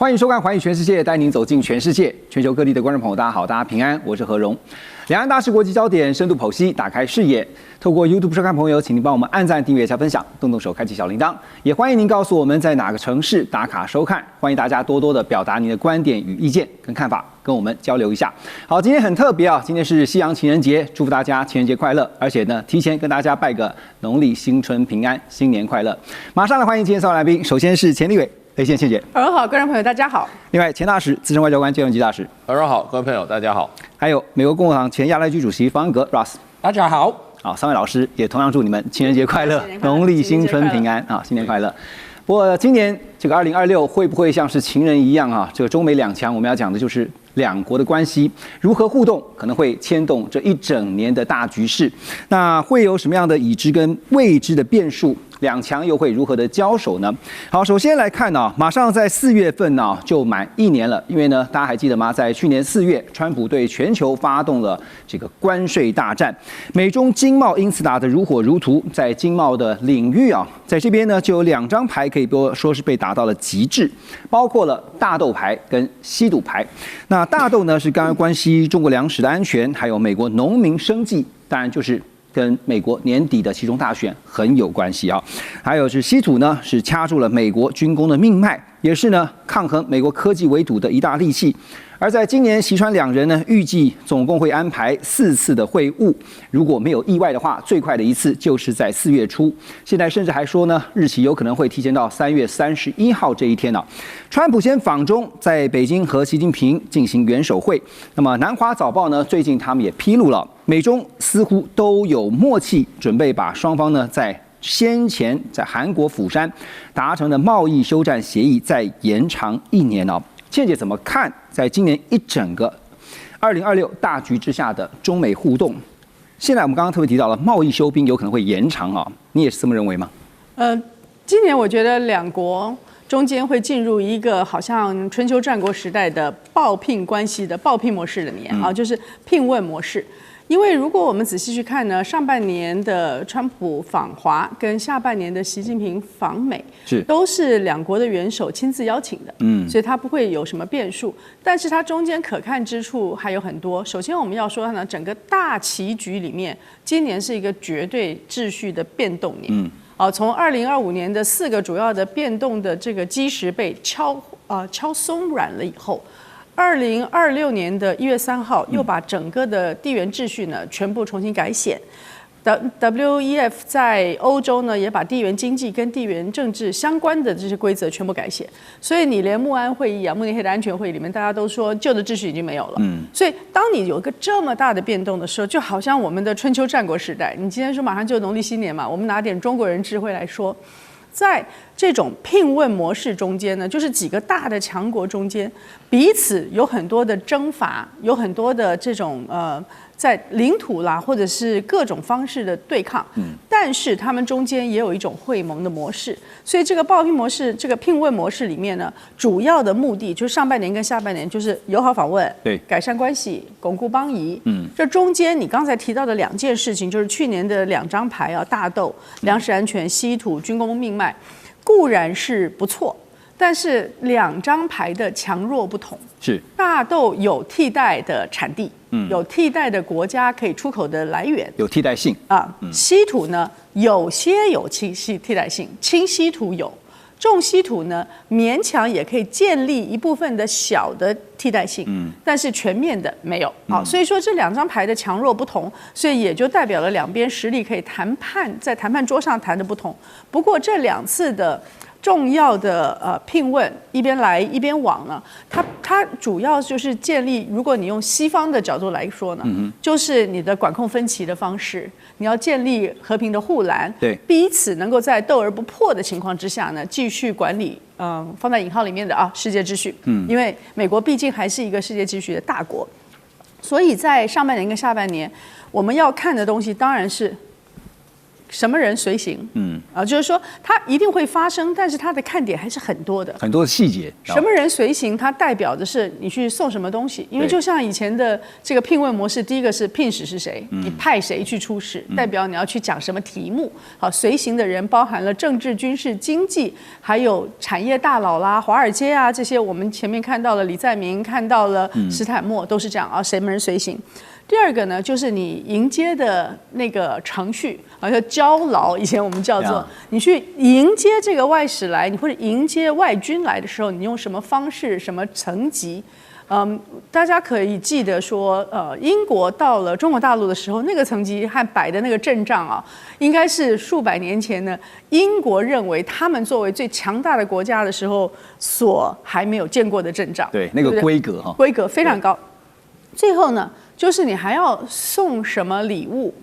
欢迎收看《寰宇全世界》，带您走进全世界。全球各地的观众朋友，大家好，大家平安，我是何荣。两岸大事、国际焦点，深度剖析，打开视野。透过 YouTube 收看朋友，请您帮我们按赞、订阅、加分享，动动手开启小铃铛。也欢迎您告诉我们在哪个城市打卡收看。欢迎大家多多的表达您的观点与意见跟看法，跟我们交流一下。好，今天很特别啊，今天是西洋情人节，祝福大家情人节快乐！而且呢，提前跟大家拜个农历新春平安，新年快乐！马上来欢迎今天三位来宾，首先是钱立伟。雷先，谢谢。何荣好，观众朋友大家好。另外，前大使、资深外交官谢永吉大使。何荣好，各位朋友大家好。还有美国共和党前亚太区主席方恩格 Ross。大家好。好，三位老师也同样祝你们情人节快乐，农历新春平安啊，新年快乐。不过今年这个2026会不会像是情人一样啊？这个中美两强，我们要讲的就是两国的关系如何互动，可能会牵动这一整年的大局势。那会有什么样的已知跟未知的变数？两强又会如何的交手呢？好，首先来看呢，马上在4月份呢就满1年了，因为呢，大家还记得吗？在去年4月，川普对全球发动了这个关税大战，美中经贸因此打得如火如荼。在经贸的领域啊，在这边呢就有2张牌可以说是被打到了极致，包括了大豆牌跟稀土牌。那大豆呢是刚刚关系中国粮食的安全，还有美国农民生计，当然就是跟美国年底的期中大选很有关系啊。还有是稀土呢，是掐住了美国军工的命脉，也是呢抗衡美国科技围堵的一大利器。而在今年习川两人呢，预计总共会安排4次的会晤，如果没有意外的话，最快的一次就是在4月初。现在甚至还说呢，日期有可能会提前到3月31号这一天呢。川普先访中，在北京和习近平进行元首会。那么南华早报呢，最近他们也披露了，美中似乎都有默契，准备把双方呢在先前在韩国釜山达成的贸易休战协议再延长1年哦。倩姐怎么看在今年一整个2026大局之下的中美互动？现在我们刚刚特别提到了贸易休兵有可能会延长啊，你也是这么认为吗？今年我觉得两国中间会进入一个好像春秋战国时代的报聘关系的报聘模式的年啊，就是聘问模式。因为如果我们仔细去看呢，上半年的川普访华跟下半年的习近平访美，都是两国的元首亲自邀请的，所以它不会有什么变数。但是它中间可看之处还有很多。首先我们要说呢，整个大棋局里面，今年是一个绝对秩序的变动年。从2025年的4个主要的变动的这个基石被敲松软了以后。2026年的1月3号，又把整个的地缘秩序呢全部重新改写。WEF 在欧洲呢也把地缘经济跟地缘政治相关的这些规则全部改写。所以你连慕安会议啊、慕尼黑的安全会议里面，大家都说旧的秩序已经没有了。所以当你有一个这么大的变动的时候，就好像我们的春秋战国时代，你今天说马上就农历新年嘛，我们拿点中国人智慧来说。在这种聘问模式中间呢，就是几个大的强国中间，彼此有很多的征伐，有很多的这种在领土啦，或者是各种方式的对抗。但是他们中间也有一种会盟的模式，所以这个报聘模式、这个聘问模式里面呢，主要的目的就是上半年跟下半年就是友好访问，对，改善关系，巩固邦谊。这中间你刚才提到的2件事情，就是去年的2张牌啊，大豆、粮食安全、稀土、军工命脉，固然是不错。但是2张牌的强弱不同，是大豆有替代的产地，有替代的国家可以出口的来源，有替代性啊。稀土呢，有些有替代性，轻稀土有，重稀土呢勉强也可以建立一部分的小的替代性，但是全面的没有。好，所以说这2张牌的强弱不同，所以也就代表了两边实力可以谈判，在谈判桌上谈的不同。不过这2次的重要的聘问一边来一边往呢，它主要就是建立，如果你用西方的角度来说呢，就是你的管控分歧的方式，你要建立和平的护栏，对，彼此能够在斗而不破的情况之下呢，继续管理放在引号里面的世界秩序，因为美国毕竟还是一个世界秩序的大国，所以在上半年跟下半年，我们要看的东西当然是什么人随行？就是说它一定会发生，但是它的看点还是很多的，很多的细节。什么人随行，它代表的是你去送什么东西，因为就像以前的这个聘问模式，第一个是聘使是谁，你派谁去出使，代表你要去讲什么题目。好，随行的人包含了政治、军事、经济，还有产业大佬啦、华尔街啊这些，我们前面看到了李在明，看到了史坦默，都是这样啊，什么人随行。第二个呢，就是你迎接的那个程序，好像交劳，以前我们叫做你去迎接这个外使来，你或者迎接外军来的时候，你用什么方式、什么层级？大家可以记得说，英国到了中国大陆的时候，那个层级和摆的那个阵仗啊，应该是数百年前呢，英国认为他们作为最强大的国家的时候，所还没有见过的阵仗。对，那个规格哈，规格非常高。最后呢，就是你还要送什么礼物，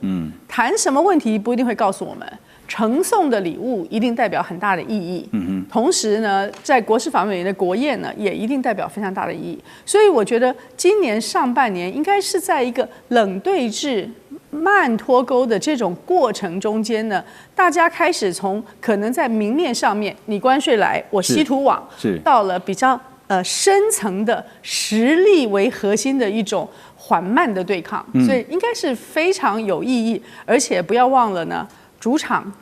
谈什么问题不一定会告诉我们，呈送的礼物一定代表很大的意义。同时呢，在国事访问员的国宴呢，也一定代表非常大的意义。所以我觉得今年上半年应该是在一个冷对峙、慢脱钩的这种过程中间呢，大家开始从可能在明面上面，你关税来，我稀土网，到了比较深层的实力为核心的一种缓慢的对抗，所以应该是非常有意义。而且不要忘了呢，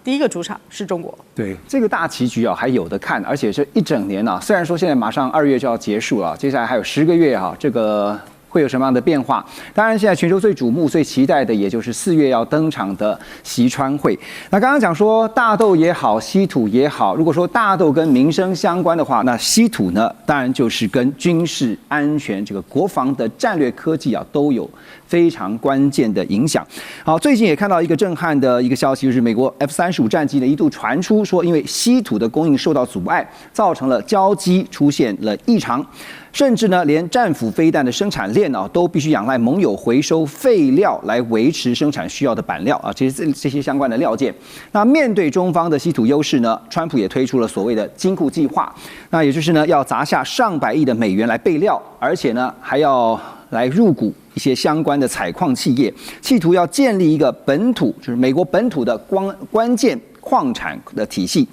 第一个主场是中国。对，这个大棋局啊，还有的看，而且是一整年啊。虽然说现在马上2月就要结束了，接下来还有10个月啊，这个会有什么样的变化？当然，现在全球最瞩目、最期待的，也就是4月要登场的习川会。那刚刚讲说大豆也好，稀土也好，如果说大豆跟民生相关的话，那稀土呢，当然就是跟军事安全、这个国防的战略科技啊，都有非常关键的影响。好，最近也看到一个震撼的一个消息，就是美国 F-35战机呢一度传出说，因为稀土的供应受到阻碍，造成了交机出现了异常。甚至呢，连战斧飞弹的生产链啊，都必须仰赖盟友回收废料来维持生产需要的板料啊，这些相关的料件。那面对中方的稀土优势呢，川普也推出了所谓的金库计划，那也就是呢，要砸下上百亿的美元来备料，而且呢，还要来入股一些相关的采矿企业，企图要建立一个本土，就是美国本土的关键矿产的体系。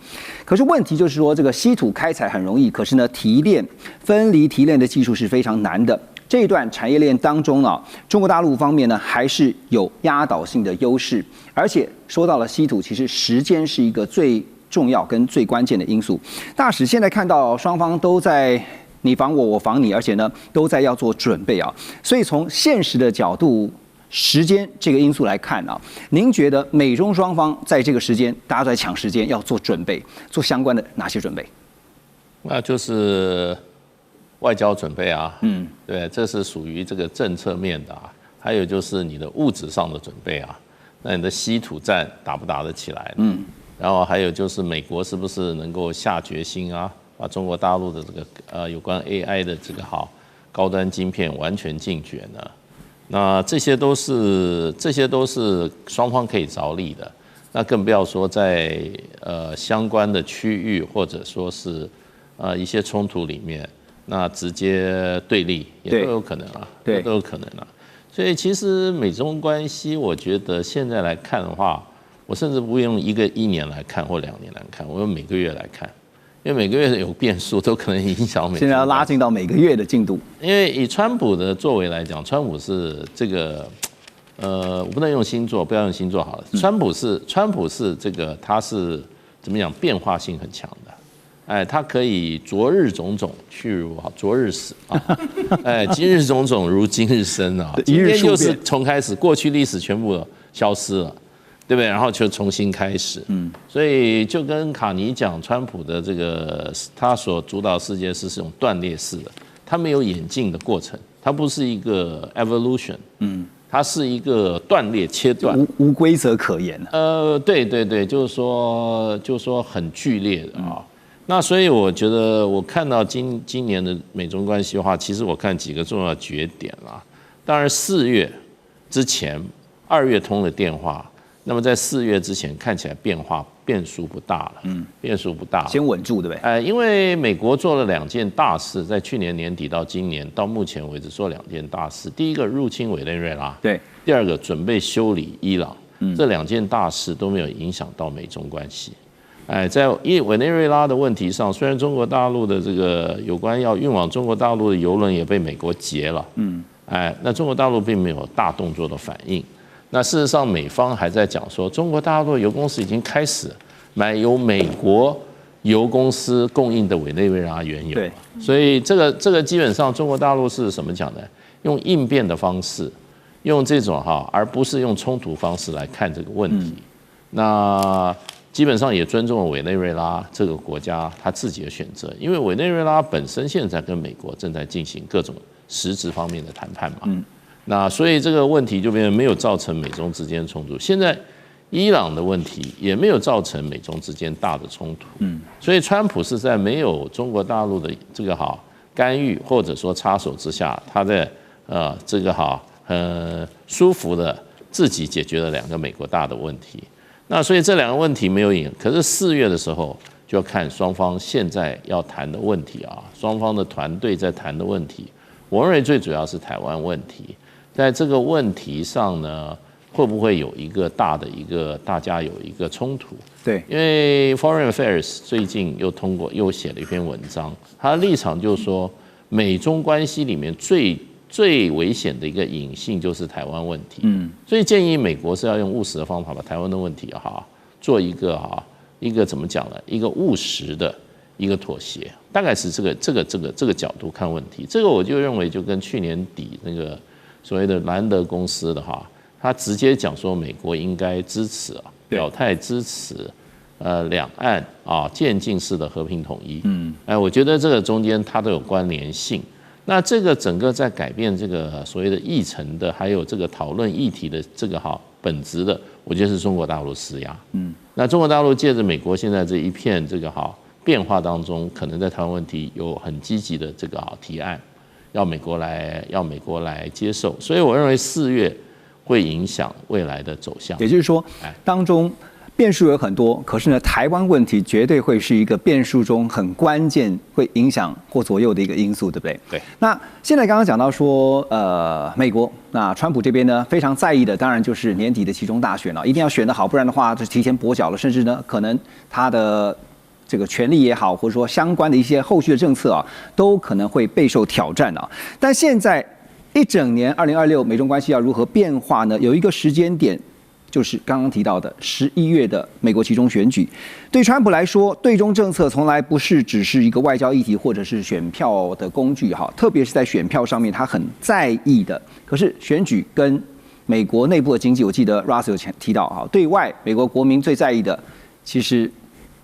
可是问题就是说，这个稀土开采很容易，可是呢，分离提炼的技术是非常难的。这一段产业链当中啊，中国大陆方面呢还是有压倒性的优势。而且说到了稀土，其实时间是一个最重要跟最关键的因素。大使现在看到双方都在你防我，我防你，而且呢都在要做准备啊。所以从现实的角度，时间这个因素来看啊，您觉得美中双方在这个时间，大家都在抢时间，要做准备，做相关的哪些准备？那就是外交准备啊，对，这是属于这个政策面的啊。还有就是你的物质上的准备啊，那你的稀土战打不打得起来？然后还有就是美国是不是能够下决心啊，把中国大陆的这个有关 AI 的这个高端晶片完全禁绝呢？那这些都是双方可以着力的。那更不要说在相关的区域或者说是一些冲突里面，那直接对立也都有可能啊，对，都有可能啊。所以其实美中关系，我觉得现在来看的话，我甚至不用1年来看或2年来看，我用每个月来看，因为每个月有变数，都可能影响美中关系。现在要拉近到每个月的进度。因为以川普的作为来讲，川普是这个我不能用星座，不要用星座好了。川普是这个，他是怎么讲，变化性很强的。哎，他可以昨日种种，去如昨日死啊！哎，今日种种，如今日生啊！今天就是从开始，过去历史全部消失了，对不对？然后就重新开始。所以就跟卡尼讲，川普的这个他所主导世界是这种断裂式的，他没有演进的过程，它不是一个 evolution，它是一个断裂切断，无规则可言。对，就是说很剧烈的啊。那所以我觉得，我看到今年的美中关系的话，其实我看几个重要节点啦。当然4月之前，2月通了电话，那么在4月之前看起来变数不大了，变数不大，先稳住，对不对？因为美国做了2件大事，在去年年底到今年到目前为止做2件大事。第一个入侵委内瑞拉，对；第二个准备修理伊朗。这2件大事都没有影响到美中关系。在委内瑞拉的问题上，虽然中国大陆的这个有关要运往中国大陆的邮轮也被美国截了，那中国大陆并没有大动作的反应。那事实上，美方还在讲说，中国大陆的油公司已经开始买由美国油公司供应的委内瑞拉原油，所以这个基本上中国大陆是什么讲呢？用应变的方式，用这种而不是用冲突方式来看这个问题。那基本上也尊重了委内瑞拉这个国家他自己的选择，因为委内瑞拉本身现在跟美国正在进行各种实质方面的谈判嘛。那所以这个问题就变成没有造成美中之间的冲突。现在伊朗的问题也没有造成美中之间大的冲突。所以川普是在没有中国大陆的这个干预或者说插手之下，他在这个很舒服的自己解决了2个美国大的问题。那所以这2个问题没有赢，可是4月的时候就要看双方现在要谈的问题双方的团队在谈的问题。我认为最主要是台湾问题，在这个问题上呢，会不会有一个大的大家有一个冲突？对，因为 Foreign Affairs 最近又写了一篇文章，他的立场就是说，美中关系里面最危险的一个隐性就是台湾问题，所以建议美国是要用务实的方法把台湾的问题做一个怎么讲呢？一个务实的一个妥协，大概是这个角度看问题。这个我就认为就跟去年底那个所谓的兰德公司的他直接讲说美国应该支持表态支持两岸渐进式的和平统一。我觉得这个中间它都有关联性。那这个整个在改变这个所谓的议程的，还有这个讨论议题的这个本质的，我觉得是中国大陆施压。那中国大陆借着美国现在这一片这个变化当中，可能在台湾问题有很积极的这个提案，要美国来接受。所以我认为4月会影响未来的走向。也就是说，当中变数有很多，可是呢，台湾问题绝对会是一个变数中很关键，会影响或左右的一个因素，对不对？对。那现在刚刚讲到说，美国那川普这边呢，非常在意的，当然就是年底的期中大选了，一定要选得好，不然的话就提前跛脚了，甚至呢，可能他的这个权利也好，或者说相关的一些后续的政策都可能会备受挑战但现在一整年2026美中关系要如何变化呢？有一个时间点。就是刚刚提到的11月的美国期中选举，对川普来说，对中政策从来不是只是一个外交议题或者是选票的工具特别是在选票上面他很在意的。可是选举跟美国内部的经济，我记得 Russ 有提到对外美国国民最在意的，其实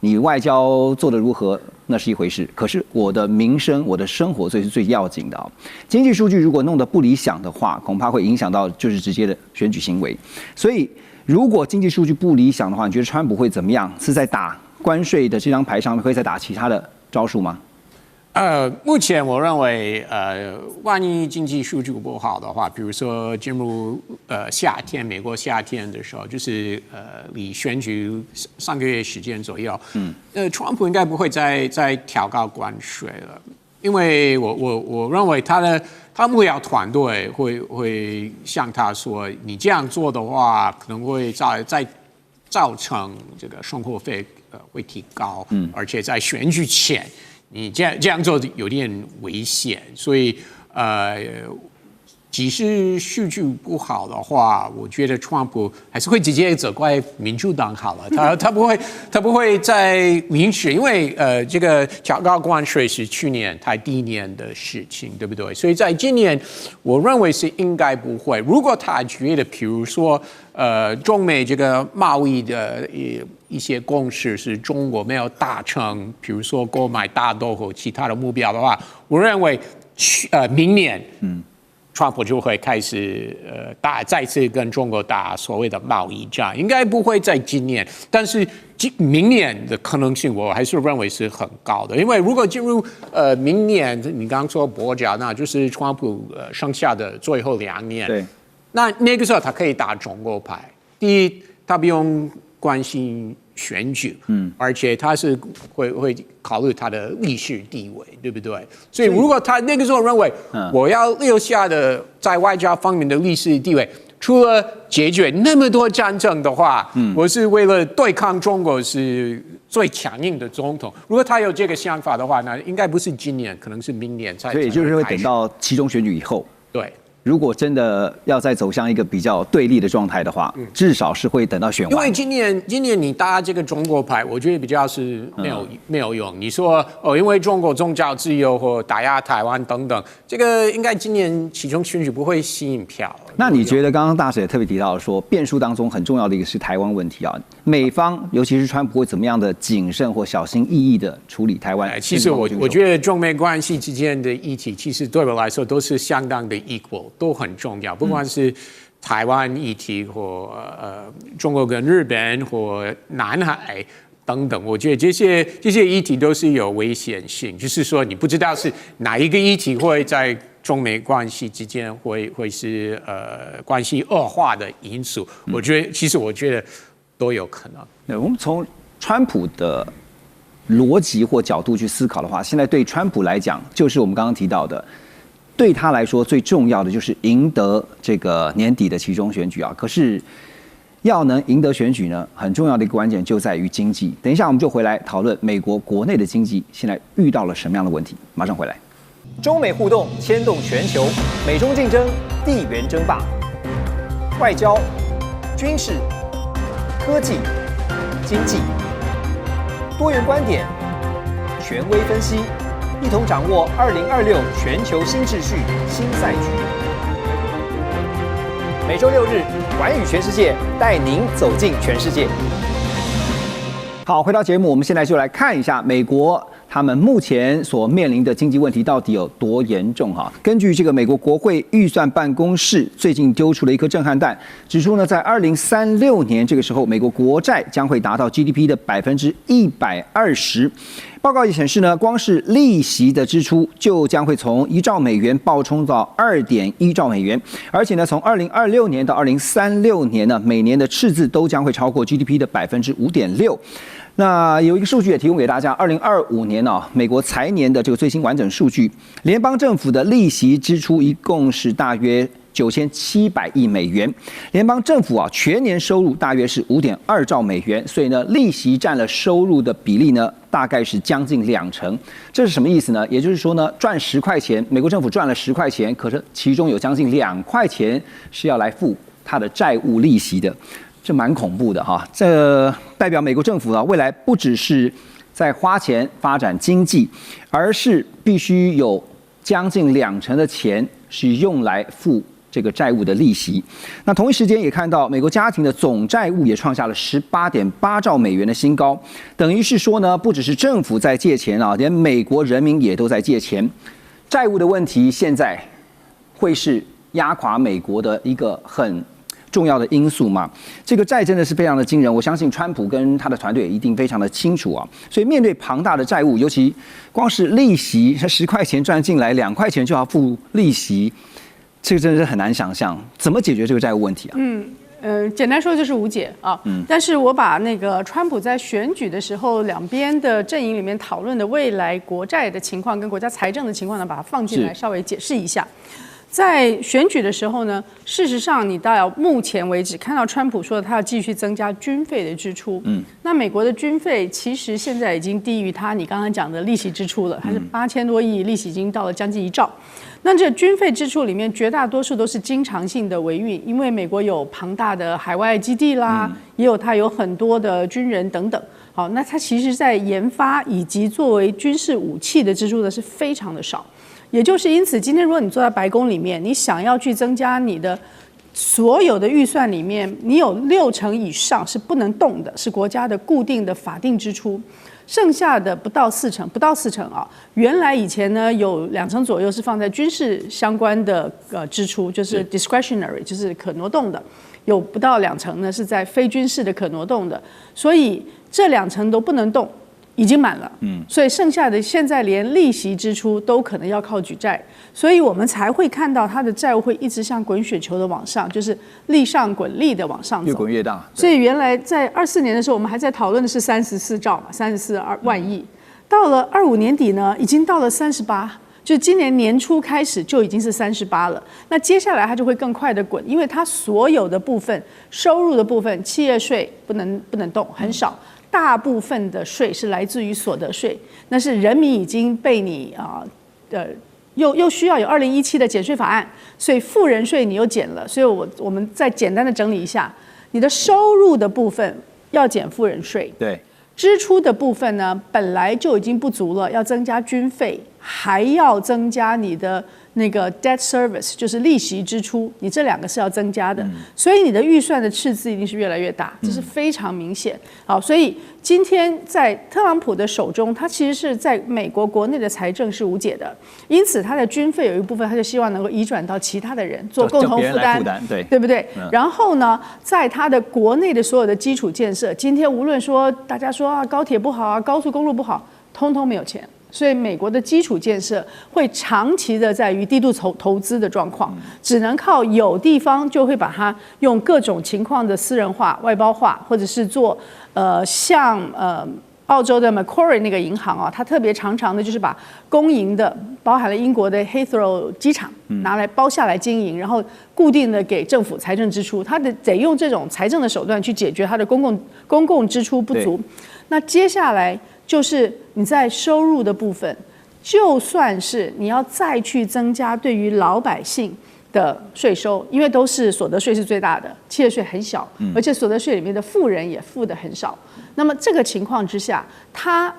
你外交做得如何那是一回事，可是我的民生、我的生活最是最要紧的经济数据如果弄得不理想的话，恐怕会影响到就是直接的选举行为。所以如果经济数据不理想的话，你觉得川普会怎么样？是在打关税的这张牌上面，会再打其他的招数吗？目前我认为，万一经济数据不好的话，比如说进入夏天，美国夏天的时候，就是离选举3个月时间左右，川普应该不会再调高关税了，因为我认为他幕僚团队会向他说，你这样做的话，可能会再造成这个生活费会提高，而且在选举前。你这样做有点危险，所以即使数据不好的话，我觉得川普还是会直接责怪民主党好了，他不会再允许，因为这个调高关税是去年他第一年的事情，对不对？所以在今年，我认为是应该不会。如果他觉得，比如说中美这个贸易的一些共识是中国没有达成，比如说购买大豆和其他的目标的话，我认为明年川普就会开始再次跟中国打所谓的贸易战，应该不会在今年，但是明年的可能性我还是认为是很高的，因为如果进入明年，你刚刚说跛脚，那就是川普剩下的最后2年，对，那个时候他可以打中国牌。第一，他不用关心选举，而且他是会考虑他的历史地位，对不对？所以如果他那个时候认为我要留下的在外交方面的历史地位除了解决那么多战争的话，我是为了对抗中国是最强硬的总统。如果他有这个想法的话，那应该不是今年，可能是明年才。所以就是会等到期中选举以后。对。如果真的要再走向一个比较对立的状态的话，至少是会等到选完。因为今年你搭这个中国牌，我觉得比较是没有用。你说因为中国宗教自由或打压台湾等等，这个应该今年期中选举不会吸引票。那你觉得刚刚大使也特别提到说，变数当中很重要的一个是台湾问题啊，美方尤其是川普会怎么样的谨慎或小心翼翼的处理台湾？其实我觉得中美关系之间的议题，其实对我来说都是相当的 equal。都很重要，不管是台湾议题或中国跟日本或南海等等，我觉得这些议题都是有危险性，就是说你不知道是哪一个议题会在中美关系之间会是关系恶化的因素。我觉得都有可能。我们从川普的逻辑或角度去思考的话，现在对川普来讲，就是我们刚刚提到的。对他来说，最重要的就是赢得这个年底的期中选举啊。可是，要能赢得选举呢，很重要的一个关键就在于经济。等一下，我们就回来讨论美国国内的经济现在遇到了什么样的问题。马上回来。中美互动牵动全球，美中竞争，地缘争霸，外交、军事、科技、经济，多元观点，权威分析。一同掌握2026全球新秩序、新赛局。每周6日，寰宇全世界带您走进全世界。好，回到节目，我们现在就来看一下美国他们目前所面临的经济问题到底有多严重哈？根据这个美国国会预算办公室最近丢出了一颗震撼弹，指出呢，在2036年这个时候，美国国债将会达到 GDP 的120%。报告也显示呢，光是利息的支出就将会从1兆美元暴冲到2.1兆美元，而且呢，从2026年到2036年呢，每年的赤字都将会超过 GDP 的5.6%。那有一个数据也提供给大家，2025年美国财年的这个最新完整数据，联邦政府的利息支出一共是大约9700亿美元，联邦政府全年收入大约是5.2兆美元，所以呢，利息占了收入的比例呢，大概是将近2成。这是什么意思呢？也就是说呢，赚10块钱，美国政府赚了10块钱，可是其中有将近2块钱是要来付它的债务利息的。这蛮恐怖的哈，这代表美国政府未来不只是在花钱发展经济，而是必须有将近2成的钱是用来付这个债务的利息。那同一时间也看到美国家庭的总债务也创下了18.8兆美元的新高，等于是说呢，不只是政府在借钱连美国人民也都在借钱。债务的问题现在会是压垮美国的一个很重要的因素嘛，这个债真的是非常的惊人，我相信川普跟他的团队也一定非常的清楚啊。所以面对庞大的债务，尤其光是利息，10块钱赚进来，2块钱就要付利息，这个真的是很难想象，怎么解决这个债务问题啊？简单说就是无解啊。但是我把那个川普在选举的时候两边的阵营里面讨论的未来国债的情况跟国家财政的情况呢，把它放进来稍微解释一下。在选举的时候呢，事实上你到目前为止看到川普说他要继续增加军费的支出，那美国的军费其实现在已经低于你刚刚讲的利息支出了，它是8000多亿，利息已经到了将近1兆。那这军费支出里面绝大多数都是经常性的维运，因为美国有庞大的海外基地啦，也有它有很多的军人等等。好，那它其实在研发以及作为军事武器的支出的是非常的少。也就是因此，今天如果你坐在白宫里面，你想要去增加你的所有的预算里面，你有6成以上是不能动的，是国家的固定的法定支出，剩下的不到4成啊。原来以前呢有2成左右是放在军事相关的支出，就是 discretionary， 就是可挪动的，有不到2成呢是在非军事的可挪动的，所以这2成都不能动。已经满了，所以剩下的现在连利息支出都可能要靠举债，所以我们才会看到它的债务会一直像滚雪球的往上，就是利上滚利的往上走，越滚越大。所以原来在24年的时候，我们还在讨论的是34兆嘛，34万亿，到了25年底呢，已经到了38，就今年年初开始就已经是38了。那接下来它就会更快的滚，因为它所有的部分收入的部分，企业税不能动，很少。大部分的税是来自于所得税，那是人民已经被你又需要有2017的减税法案，所以富人税你又减了，所以我们再简单的整理一下，你的收入的部分要减富人税，对，支出的部分呢本来就已经不足了，要增加军费，还要增加你的那个 debt service， 就是利息支出，你这2个是要增加的，所以你的预算的赤字一定是越来越大，这是非常明显。好，所以今天在特朗普的手中，他其实是在美国国内的财政是无解的，因此他的军费有一部分，他就希望能够移转到其他的人做共同负担，对不对？然后呢，在他的国内的所有的基础建设，今天无论说大家说啊高铁不好啊，高速公路不好，通通没有钱。所以美国的基础建设会长期的在于低度投资的状况，只能靠有地方就会把它用各种情况的私人化、外包化，或者是做像澳洲的 Macquarie 那个银行啊，它特别常的就是把公营的，包含了英国的 Heathrow 机场拿来包下来经营，然后固定的给政府财政支出，它得用这种财政的手段去解决它的公共支出不足。那接下来就是你在收入的部分，就算是你要再去增加对于老百姓的税收，因为都是所得税是最大的，企业税很小，而且所得税里面的富人也付的很少。那么这个情况之下，它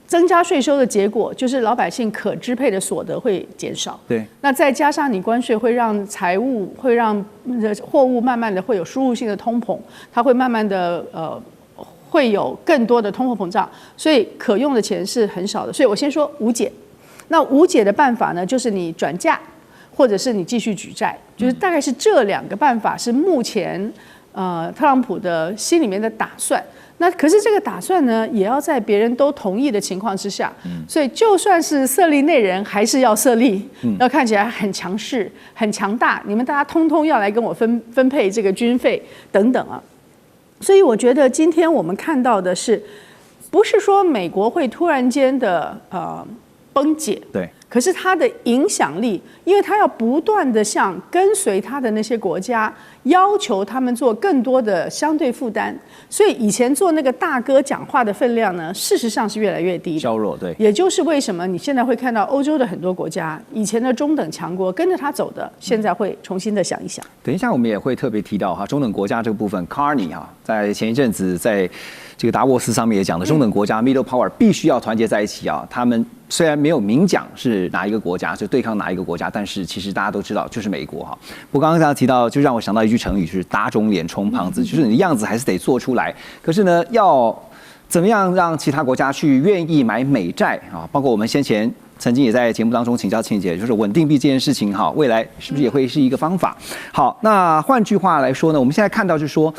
增加税收的结果就是老百姓可支配的所得会减少。对，那再加上你关税会让财务会让货物慢慢的会有输入性的通膨，它会慢慢的会有更多的通货膨胀，所以可用的钱是很少的。所以我先说无解。那无解的办法呢，就是你转嫁，或者是你继续举债，就是大概是这2个办法是目前特朗普的心里面的打算。那可是这个打算呢，也要在别人都同意的情况之下，所以就算是设立内人，还是要设立，要看起来很强势、很强大，你们大家通通要来跟我分配这个军费等等啊。所以我觉得今天我们看到的是，不是说美国会突然间的崩解，对，可是它的影响力，因为它要不断的向跟随它的那些国家要求他们做更多的相对负担，所以以前做那个大哥讲话的分量呢，事实上是越来越低的，削弱，对，也就是为什么你现在会看到欧洲的很多国家，以前的中等强国跟着他走的，现在会重新的想一想。等一下我们也会特别提到哈，中等国家这个部分 ，Carney 哈，在前一阵子在这个达沃斯上面也讲的，中等国家 middle power 必须要团结在一起啊。他们虽然没有明讲是哪一个国家，就对抗哪一个国家，但是其实大家都知道就是美国哈。我刚刚大家提到，就让我想到一句成语，就是打肿脸充胖子，就是你的样子还是得做出来。可是呢，要怎么样让其他国家去愿意买美债啊？包括我们先前曾经也在节目当中请教庆姐，就是稳定币这件事情哈，未来是不是也会是一个方法？好，那换句话来说呢，我们现在看到就是说，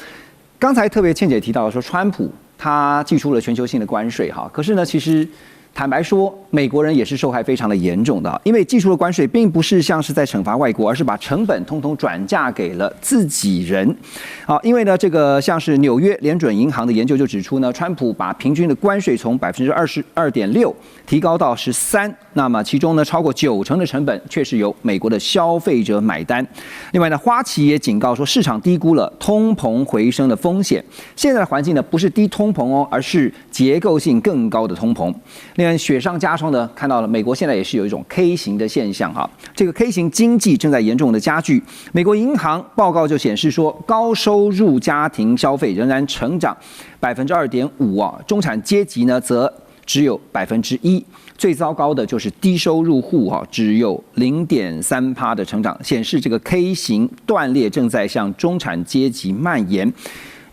刚才特别庆姐提到说，川普他祭出了全球性的关税哈，可是呢，其实坦白说，美国人也是受害非常的严重的，因为祭出的关税并不是像是在惩罚外国，而是把成本通通转嫁给了自己人。好，因为呢，这个像是纽约联准银行的研究就指出呢，川普把平均的关税从22.6%提高到13%，那么其中呢，超过90%的成本却是由美国的消费者买单。另外呢，花旗也警告说，市场低估了通膨回升的风险。现在的环境呢，不是低通膨哦，而是结构性更高的通膨。另外，雪上加霜的看到了，美国现在也是有一种 K 型的现象哈。这个 K 型经济正在严重的加剧。美国银行报告就显示说，高收入家庭消费仍然成长2.5%啊，中产阶级呢则只有1%，最糟糕的就是低收入户啊，只有0.3%的成长，显示这个 K 型断裂正在向中产阶级蔓延。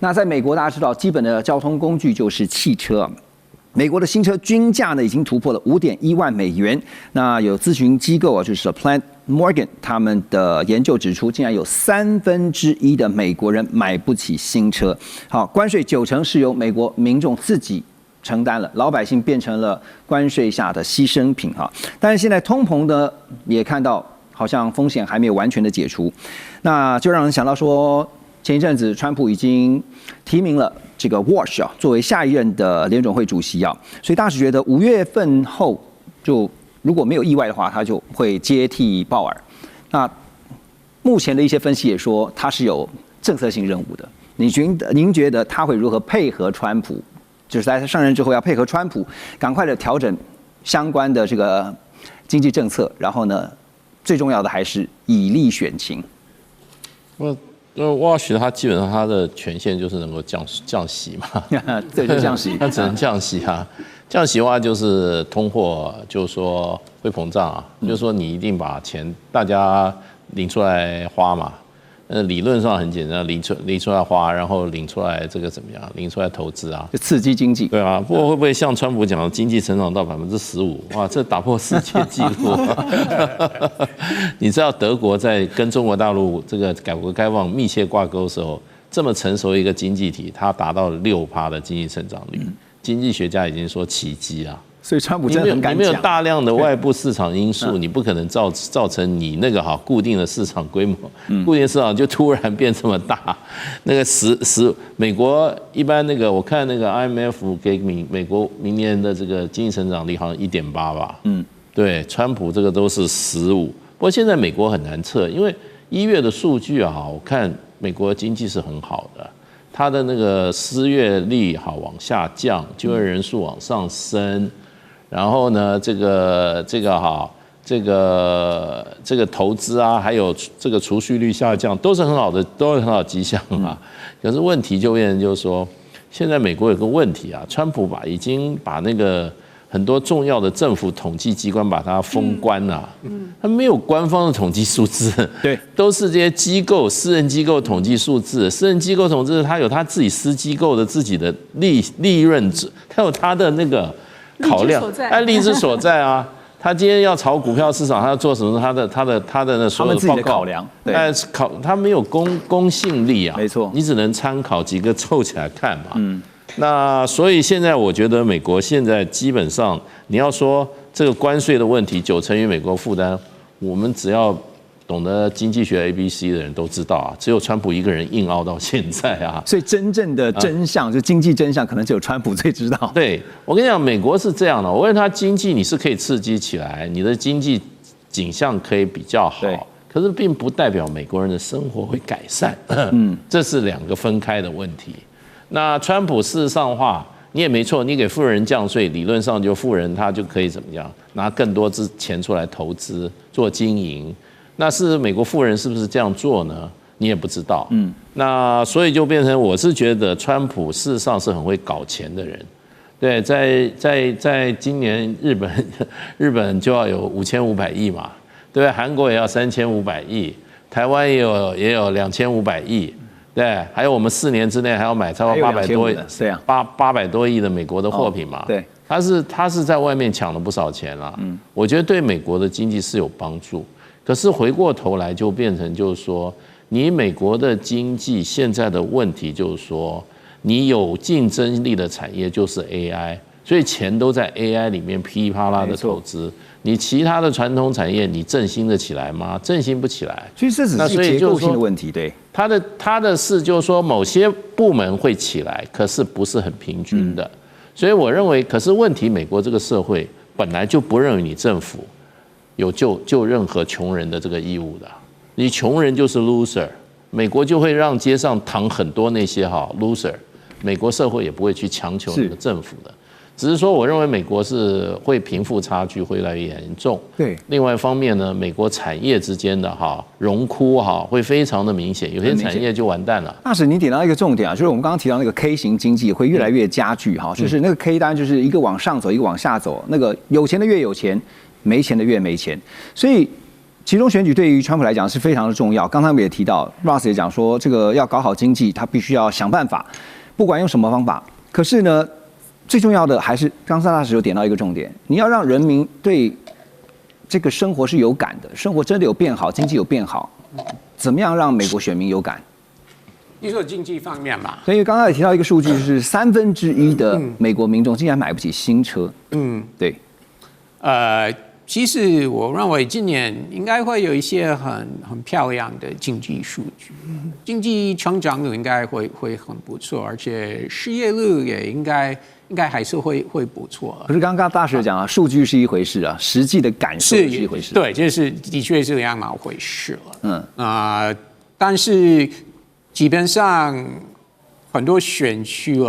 那在美国，大家知道基本的交通工具就是汽车。美国的新车均价呢已经突破了5.1万美元。那有咨询机构啊，就是 Plaid Morgan 他们的研究指出，竟然有1/3的美国人买不起新车。好，关税90%是由美国民众自己承担了，老百姓变成了关税下的牺牲品哈。但是现在通膨呢，也看到好像风险还没有完全的解除，那就让人想到说，前一阵子川普已经提名了这个 Walsh 啊作为下一任的联准会主席啊，所以大家觉得5月份后就如如果没有意外的话，他就会接替鲍尔。那目前的一些分析也说，他是有政策性任务的。您觉得他会如何配合川普？就是在他上任之后要配合川普，赶快的调整相关的这个经济政策，然后呢，最重要的还是以力选情。沃许他基本上他的权限就是能够降息嘛，对，就降息，他只能降息啊。降息的话就是通货，就是说会膨胀啊，就是说你一定把钱大家领出来花嘛。理论上很简单，领出来花，然后领出来这个怎么样？领出来投资啊，就刺激经济。对啊，不过会不会像川普讲的，经济成长到15%？哇，这打破世界纪录！你知道德国在跟中国大陆这个改革开放密切挂钩的时候，这么成熟一个经济体，它达到了6%的经济成长率，经济学家已经说奇迹啊。所以川普真的很敢讲，你没有大量的外部市场因素，你不可能造成你那个固定的市场规模，固定市场就突然变这么大。那个美国一般那个我看那个 IMF 给美国明年的这个经济成长率好像1.8吧，对，川普这个都是15。不过现在美国很难测，因为1月的数据啊，我看美国经济是很好的。它的那个失业率往下降，就业人数往上升，然后呢，这个投资啊，还有这个储蓄率下降，都是很好的迹象啊。可是问题就变成就是说，现在美国有个问题啊，川普已经把那个很多重要的政府统计机关把它封关了，它没有官方的统计数字，对，都是这些私人机构统计数字，私人机构统计它有它自己私机构的自己的利润，它有它的那个考量，利之所在啊。他今天要炒股票市场，他要做什么？他的那所有的报告考量，他没有公信力啊，没错，你只能参考几个凑起来看嘛。那所以现在我觉得美国现在基本上，你要说这个关税的问题90%于美国负担，我们只要懂得经济学 ABC 的人都知道啊，只有川普一个人硬凹到现在啊。所以真正的真相，就经济真相，可能只有川普最知道。对，我跟你讲，美国是这样的，我问他经济你是可以刺激起来，你的经济景象可以比较好，可是并不代表美国人的生活会改善。这是2个分开的问题。那川普事实上的话，你也没错，你给富人降税，理论上就富人他就可以怎么样，拿更多钱出来投资做经营。那是美国富人是不是这样做呢？你也不知道。那所以就变成我是觉得川普事实上是很会搞钱的人。对，在今年日本就要有5500亿嘛，对，韩国也要3500亿，台湾也有2500亿。对，还有我们4年之内还要买超过800多亿的美国的货品嘛？对，他是在外面抢了不少钱啦。我觉得对美国的经济是有帮助。可是回过头来就变成就是说，你美国的经济现在的问题就是说，你有竞争力的产业就是 AI， 所以钱都在 AI 里面噼里啪啦的投资。你其他的传统产业你振兴得起来吗？振兴不起来。所以这只是结构性的问题，对。他的事就是说，某些部门会起来，可是不是很平均的。所以我认为，可是问题，美国这个社会本来就不认为你政府有救任何穷人的这个义务的。你穷人就是 loser， 美国就会让街上躺很多那些loser， 美国社会也不会去强求那个政府的。只是说，我认为美国是会贫富差距会越来越严重。对。另外一方面呢，美国产业之间的荣枯会非常的明显，有些产业就完蛋了。大使，你点到一个重点啊，就是我们刚刚提到那个 K 型经济会越来越加剧就是那个 K 单就是一个往上走，一个往下走，那个有钱的越有钱，没钱的越没钱。所以，其中选举对于川普来讲是非常的重要。刚才我们也提到 ，Ross 也讲说，这个要搞好经济，他必须要想办法，不管用什么方法。可是呢，最重要的还是刚才大使有点到一个重点，你要让人民对这个生活是有感的，生活真的有变好，经济有变好，怎么样让美国选民有感？你说经济方面嘛？所以刚才也提到一个数据，就是1/3的美国民众竟然买不起新车。对。其实我认为今年应该会有一些很漂亮的经济数据，经济成长率应该会很不错，而且失业率也应该应该还是会不错了。可是刚刚大使讲啊，数据是一回事啊，实际的感受是一回事。对，这的确是两码回事了。但是基本上很多选区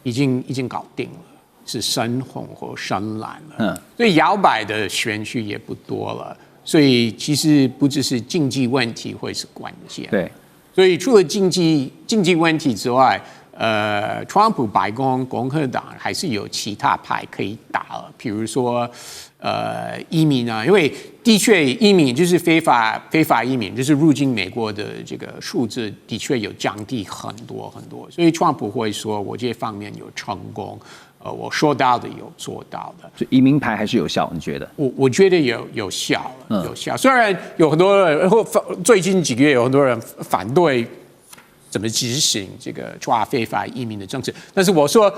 已经搞定了，是深红或深蓝了。所以摇摆的选区也不多了。所以其实不只是经济问题会是关键。对。所以除了经济问题之外，川普白宫共和党还是有其他牌可以打了，比如说移民啊，因为的确移民就是非法移民，就是入境美国的这个数字的确有降低很多，所以川普会说我这方面有成功。我说到的有做到的，所以移民牌还是有效，你觉得？我觉得有效，有效。虽然有很多人，最近几个月有很多人反对怎么执行这个抓非法移民的政策，但是我说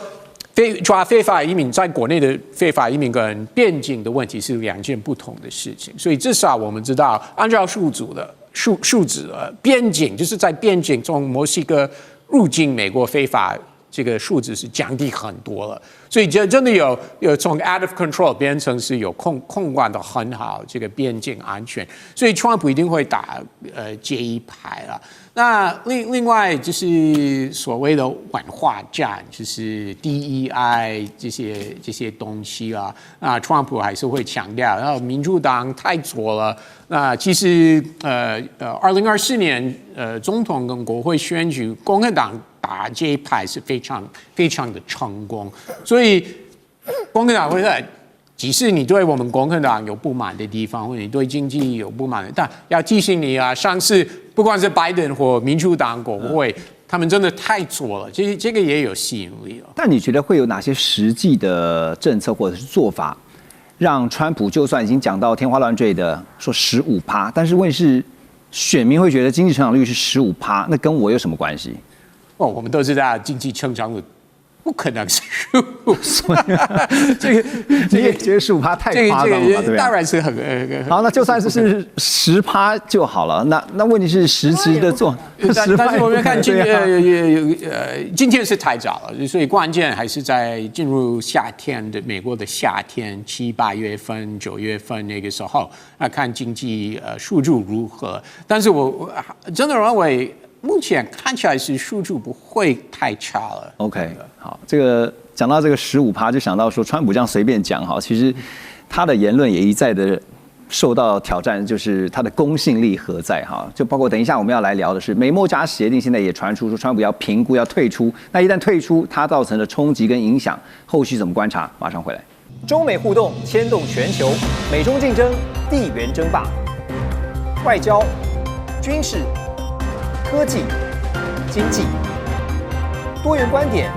抓非法移民在国内的非法移民跟边境的问题是两件不同的事情，所以至少我们知道，按照数字边境就是在边境从墨西哥入境美国非法。这个数字是降低很多了，所以这真的有从 out of control 变成是有控管的很好，这个边境安全，所以川普一定会打这一牌了。那另外就是所谓的文化战，就是 DEI 这些东西啊，那川普还是会强调，然后民主党太左了。那其实2024年总统跟国会选举，共和党打这一牌是非常的成功，所以共和党会在，即使你对我们共和党有不满的地方，或者你对经济有不满的，但要提醒你啊，上次不管是拜登或民主党国会，他们真的太左了，这个也有吸引力了。但你觉得会有哪些实际的政策或者是做法，让川普就算已经讲到天花乱坠的说15%，但是问题是选民会觉得经济成长率是15%，那跟我有什么关系？我们都知道经济成长率不可能是15%，这个你也觉得15%太夸张了，对不对？当然是很好，那就算是10%就好了。那问题是实质的做，10%但是我们看今天是太早了，所以关键还是在进入夏天的美国的夏天，7、8月份、9月份那个时候，看经济数据如何。但是我真的认为。目前看起来是数据不会太差了。OK， 好，这个讲到这个15%，就想到说川普这样随便讲哈，其实他的言论也一再的受到挑战，就是他的公信力何在哈？就包括等一下我们要来聊的是美墨加协定，现在也传出说川普要评估要退出，那一旦退出，它造成的冲击跟影响，后续怎么观察？马上回来。中美互动牵动全球，美中竞争，地缘争霸，外交、军事。科技、经济，多元观点，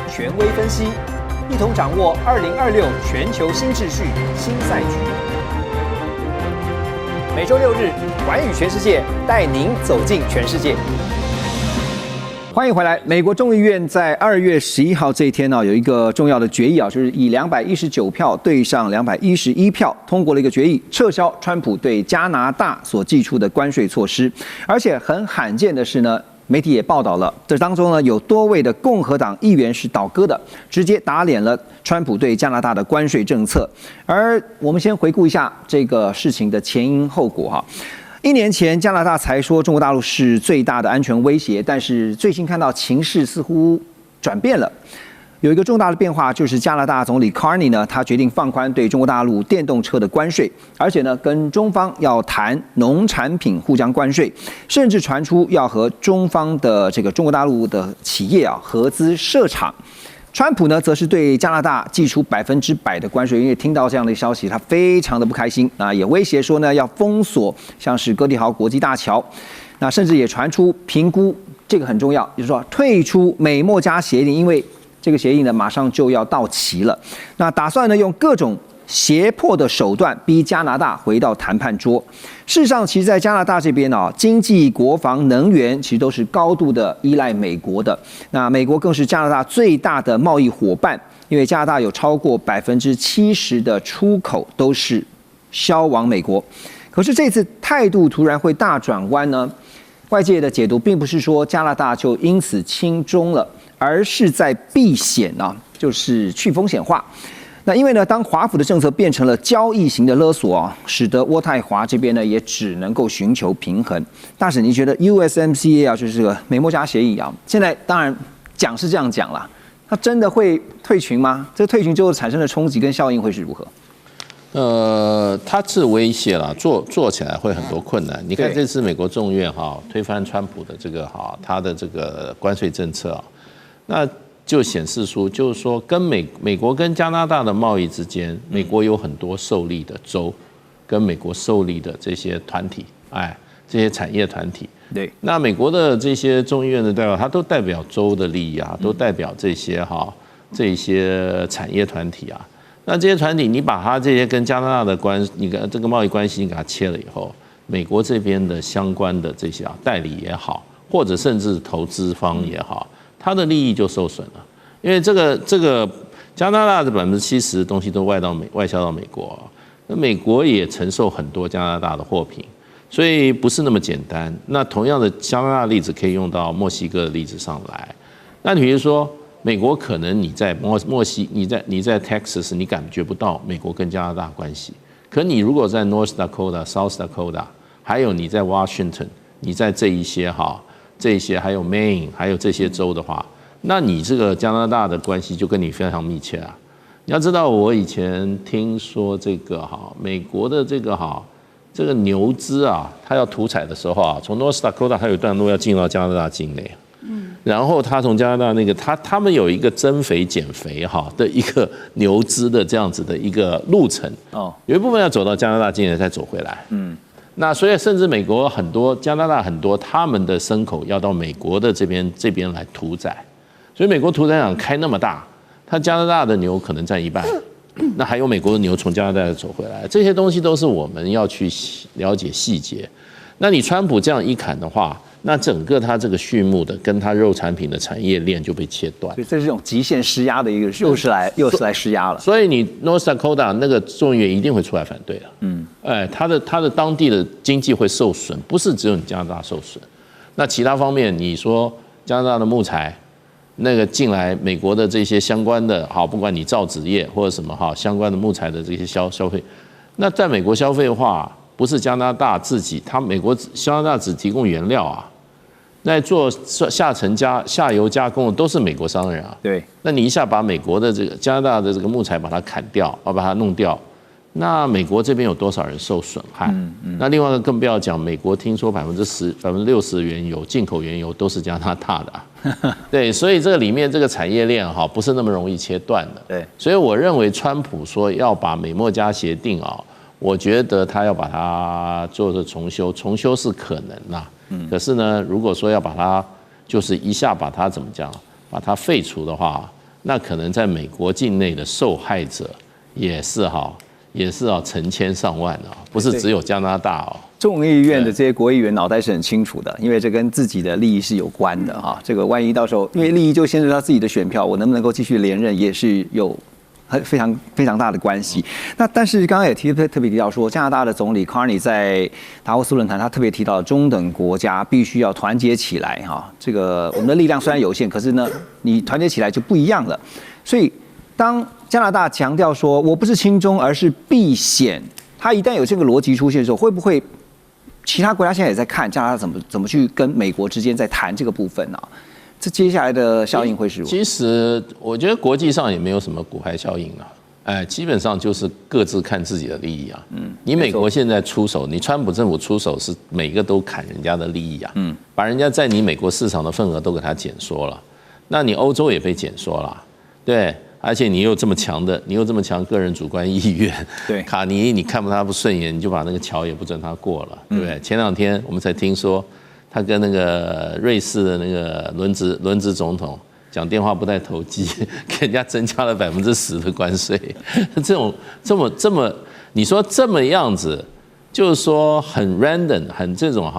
权威分析，一同掌握2026全球新秩序、新赛局。每周6日，寰宇全世界带您走进全世界。欢迎回来。美国众议院在2月11号这一天呢，有一个重要的决议啊，就是以219票对上211票通过了一个决议，撤销川普对加拿大所寄出的关税措施。而且很罕见的是呢，媒体也报道了，这当中呢有多位的共和党议员是倒戈的，直接打脸了川普对加拿大的关税政策。而我们先回顾一下这个事情的前因后果哈。1年前，加拿大才说中国大陆是最大的安全威胁，但是最近看到情势似乎转变了。有一个重大的变化，就是加拿大总理 Carney 呢，他决定放宽对中国大陆电动车的关税，而且呢，跟中方要谈农产品互相关税，甚至传出要和中方的这个中国大陆的企业啊合资设厂。川普呢，则是对加拿大寄出100%的关税，因为听到这样的消息，他非常的不开心啊，也威胁说呢要封锁像是哥地豪国际大桥，那甚至也传出评估，这个很重要，就是说退出美墨加协定，因为这个协议呢马上就要到期了，那打算呢用各种胁迫的手段逼加拿大回到谈判桌。事实上，其实在加拿大这边啊，经济、国防、能源其实都是高度的依赖美国的。那美国更是加拿大最大的贸易伙伴，因为加拿大有超过70%的出口都是销往美国。可是这次态度突然会大转弯呢？外界的解读并不是说加拿大就因此亲中了，而是在避险啊，就是去风险化。那因为呢，当华府的政策变成了交易型的勒索啊，使得渥太华这边呢也只能够寻求平衡。大使，您觉得 USMCA 啊，就是这个美墨加协议啊，现在当然讲是这样讲啦，它真的会退群吗？这个退群之后产生的冲击跟效应会是如何？它是威胁啦，做起来会很多困难。你看这次美国众院推翻川普的这个他的这个关税政策啊，那就显示出就是说跟美国跟加拿大的贸易之间，美国有很多受利的州，跟美国受利的这些团体，这些产业团体。对，那美国的这些众议院的代表，它都代表州的利益啊，都代表这些产业团体啊。那这些团体，你把它这些跟加拿大的你跟这个贸易关系，你给它切了以后，美国这边的相关的这些代理也好，或者甚至投资方也好，它的利益就受损了。因为这个加拿大的70%的东西都外销到美国，那美国也承受很多加拿大的货品，所以不是那么简单。那同样的加拿大例子可以用到墨西哥的例子上来。那比如说，美国可能你在你在 Texas 你感觉不到美国跟加拿大关系，可你如果在 North Dakota、South Dakota， 还有你在 Washington， 你在这一些还有 Maine， 还有这些州的话，那你这个加拿大的关系就跟你非常密切啊。你要知道，我以前听说这个美国的这个牛只啊，它要屠宰的时候啊，从 North Dakota 它有一段路要进到加拿大境内。然后他从加拿大那个他们有一个增肥减肥的一个牛只的这样子的一个路程有一部分要走到加拿大境内再走回来。那所以甚至美国很多加拿大很多他们的牲口要到美国的这边来屠宰，所以美国屠宰场开那么大，它加拿大的牛可能占一半，那还有美国的牛从加拿大走回来，这些东西都是我们要去了解细节。那你川普这样一砍的话，那整个它这个畜牧的跟它肉产品的产业链就被切断，所以这是一种极限施压的一个，又是来施压了。所以你 North Dakota 那个众议员一定会出来反对的。他的当地的经济会受损，不是只有你加拿大受损。那其他方面，你说加拿大的木材那个进来，美国的这些相关的不管你造纸业或者什么相关的木材的这些消费，那在美国消费的话，不是加拿大自己，加拿大只提供原料啊，那做下游加工的都是美国商人啊。对，那你一下把美国的这个加拿大的这个木材把它砍掉，把它弄掉，那美国这边有多少人受损害？那另外一个更不要讲，美国听说60%的原油进口原油都是加拿大的对，所以这个里面这个产业链不是那么容易切断的。对，所以我认为川普说要把美墨加协定我觉得他要把它做的重修是可能啦。可是呢，如果说要把它就是一下把它怎么讲，把它废除的话，那可能在美国境内的受害者也是成千上万不是只有加拿大众议院的这些国议员脑袋是很清楚的，因为这跟自己的利益是有关的这个万一到时候因为利益就牵涉到自己的选票，我能不能够继续连任也是有非常非常大的关系。那但是刚刚也特别提到说，加拿大的总理 Carney 在达沃斯论坛，他特别提到中等国家必须要团结起来这个我们的力量虽然有限，可是呢，你团结起来就不一样了。所以当加拿大强调说我不是亲中而是避险，他一旦有这个逻辑出现的时候，会不会其他国家现在也在看加拿大怎么去跟美国之间在谈这个部分这接下来的效应会是如何？其实我觉得国际上也没有什么骨牌效应基本上就是各自看自己的利益你美国现在出手，你川普政府出手是每个都砍人家的利益把人家在你美国市场的份额都给他减缩了，那你欧洲也被减缩了，对，而且你又这么强个人主观意愿，对，卡尼你看他不顺眼，你就把那个桥也不准他过了，对不对？前2天我们才听说。他跟那个瑞士的那个轮值总统讲电话不带投机，给人家增加了10%的关税。这么，你说这么样子，就是说很 random， 很这种